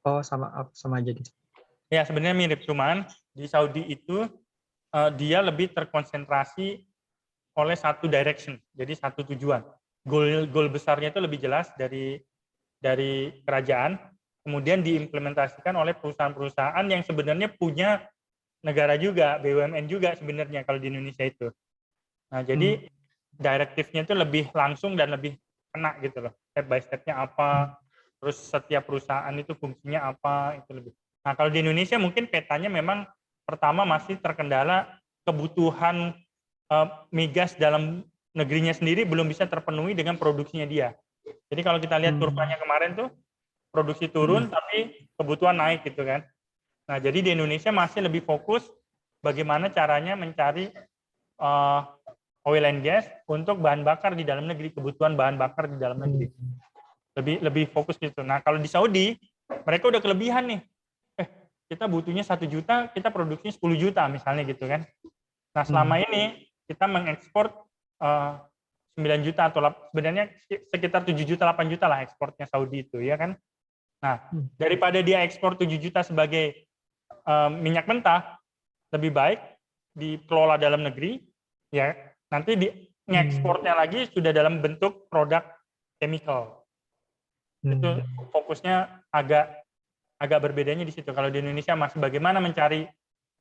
Oh, sama aja gitu. Ya, sebenarnya mirip, cuman di Saudi itu dia lebih terkonsentrasi oleh satu direction, jadi satu tujuan. Goal besarnya itu lebih jelas dari kerajaan, kemudian diimplementasikan oleh perusahaan-perusahaan yang sebenarnya punya negara juga, BUMN juga sebenarnya kalau di Indonesia itu. Nah, jadi direktifnya itu lebih langsung dan lebih kena gitu loh. Step by step-nya apa, terus setiap perusahaan itu fungsinya apa, itu lebih. Nah, kalau di Indonesia mungkin petanya memang pertama masih terkendala kebutuhan migas dalam negerinya sendiri belum bisa terpenuhi dengan produksinya dia. Jadi kalau kita lihat kurvanya kemarin tuh, produksi turun tapi kebutuhan naik gitu kan. Nah, jadi di Indonesia masih lebih fokus bagaimana caranya mencari oil and gas untuk bahan bakar di dalam negeri, kebutuhan bahan bakar di dalam negeri. Lebih fokus gitu. Nah, kalau di Saudi, mereka udah kelebihan nih. Kita butuhnya 1 juta, kita produksinya 10 juta misalnya gitu kan. Nah, selama ini kita mengekspor 9 juta atau sebenarnya sekitar 7 juta, 8 juta lah ekspornya Saudi itu, ya kan. Nah, daripada dia ekspor 7 juta sebagai minyak mentah, lebih baik dikelola dalam negeri, ya nanti ngekspornya lagi sudah dalam bentuk produk chemical. Itu fokusnya agak berbedanya di situ. Kalau di Indonesia masih bagaimana mencari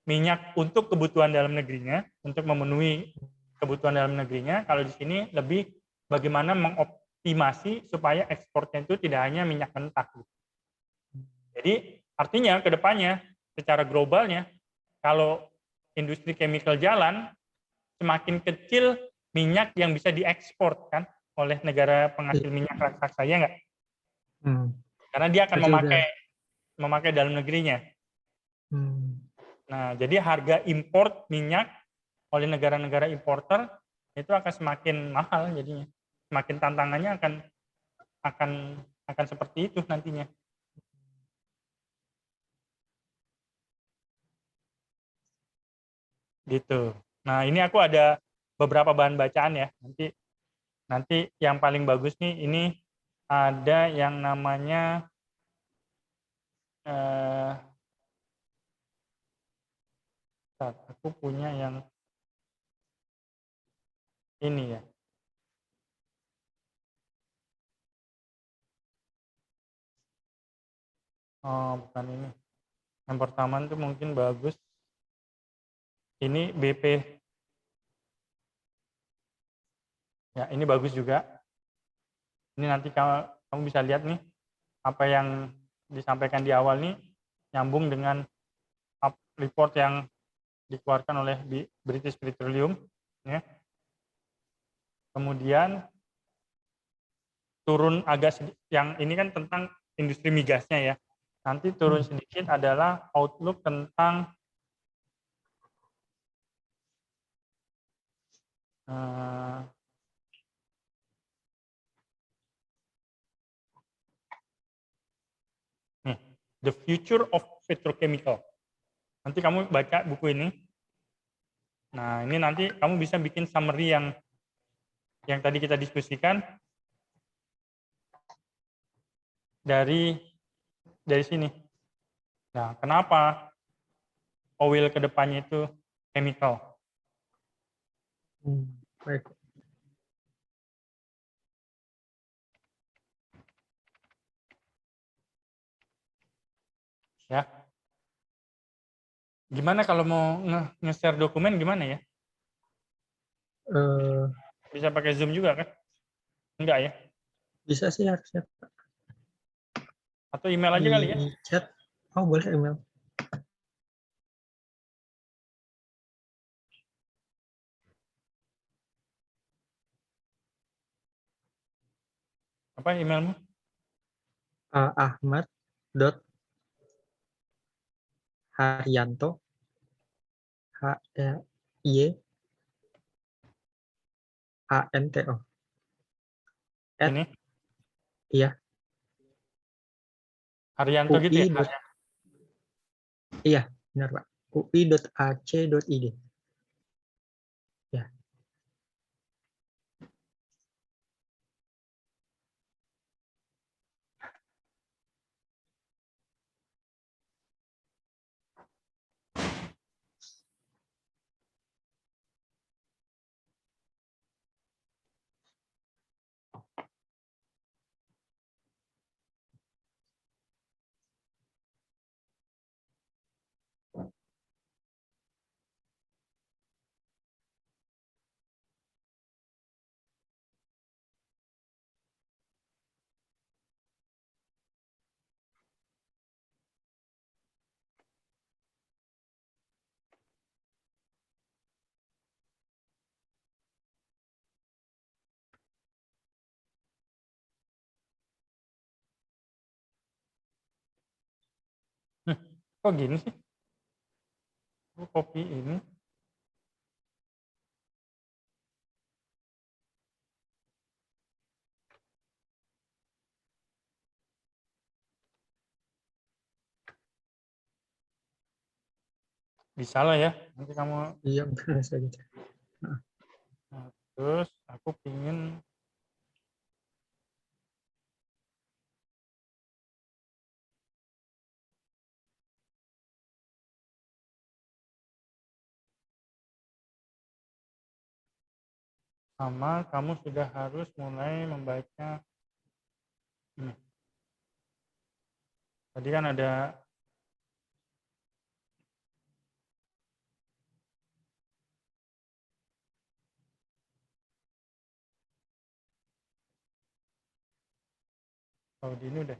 minyak untuk kebutuhan dalam negerinya, untuk memenuhi kebutuhan dalam negerinya. Kalau di sini lebih bagaimana mengoptimasi supaya ekspornya itu tidak hanya minyak mentah. Jadi artinya ke depannya secara globalnya, kalau industri chemical jalan, semakin kecil minyak yang bisa diekspor kan oleh negara penghasil minyak raksasa, ya nggak? Karena dia akan Betul, Bel. memakai dalam negerinya. Nah, jadi harga import minyak oleh negara-negara importer itu akan semakin mahal jadinya. Semakin tantangannya akan seperti itu nantinya. Gitu. Nah, ini aku ada beberapa bahan bacaan ya. Nanti yang paling bagus nih, ini ada yang namanya aku punya yang ini ya. Oh, bukan ini. Yang pertama itu mungkin bagus. Ini BP. Ya, ini bagus juga. Ini nanti kamu bisa lihat nih, apa yang disampaikan di awal nih nyambung dengan report yang dikeluarkan oleh British Petroleum. Ya. Kemudian turun agak sedikit, yang ini kan tentang industri migasnya ya. Nanti turun sedikit adalah outlook tentang The Future of Petrochemical. Nanti kamu baca buku ini. Nah, ini nanti kamu bisa bikin summary yang tadi kita diskusikan dari sini. Nah, kenapa oil ke depannya itu chemical? Baik. Ya. Gimana kalau mau nge-share dokumen gimana ya? Bisa pakai Zoom juga kan? Enggak ya? Bisa sih harusnya. Atau email aja kali ya? Di chat. Oh, boleh email. Apa emailmu? Ahmad.Haryanto HRYANTO Ini? Iya. Haryanto gitu ya? Iya, benar Pak. UI.ac.id. Ya. Kok gini sih? Aku copy ini. Bisa lah ya. Nanti kamu. Iya, bisa gitu. Nah, terus aku pingin sama kamu sudah harus mulai membaca ini. Tadi kan ada di ini udah.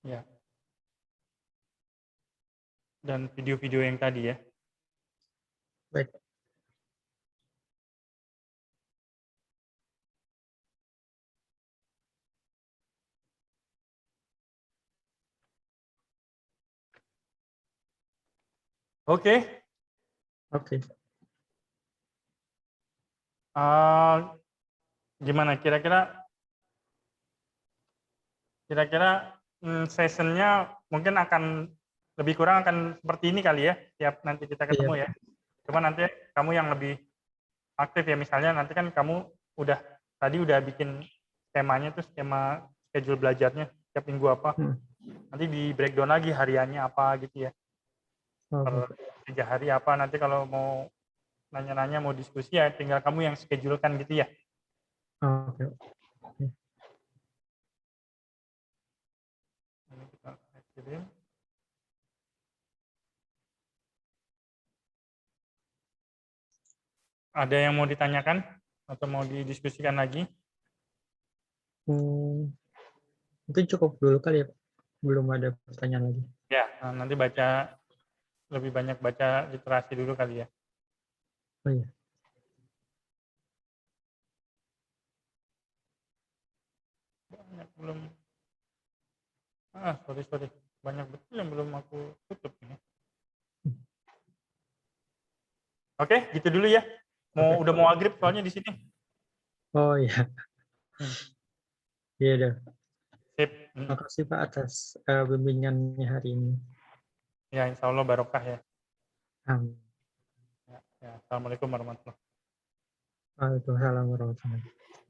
Ya. dan video-video yang tadi ya. Baik. Oke. Oke. Gimana kira-kira sessionnya mungkin akan lebih kurang akan seperti ini kali ya, tiap nanti kita ketemu ya. Cuma nanti kamu yang lebih aktif ya, misalnya nanti kan kamu tadi udah bikin skemanya tuh, skema schedule belajarnya tiap minggu apa. Nanti di breakdown lagi hariannya apa gitu ya. Per 3 hari apa, nanti kalau mau nanya-nanya, mau diskusi ya tinggal kamu yang schedulekan gitu ya. Oke. Ini kita kirim. Ada yang mau ditanyakan atau mau didiskusikan lagi? Mungkin cukup dulu kali ya, Pak. Belum ada pertanyaan lagi. Ya, nanti lebih banyak baca literasi dulu kali ya. Oh iya. Banyak belum. Sorry. Banyak betul yang belum aku tutup ini. Oke, gitu dulu ya. Udah mau maghrib soalnya di sini. Oh iya. Iya dah. Sip. Makasih Pak atas bimbingannya hari ini. Ya, insya Allah barokah ya. Amin. Ya, Assalamualaikum warahmatullahi wabarakatuh. Waalaikumsalam warahmatullahi wabarakatuh.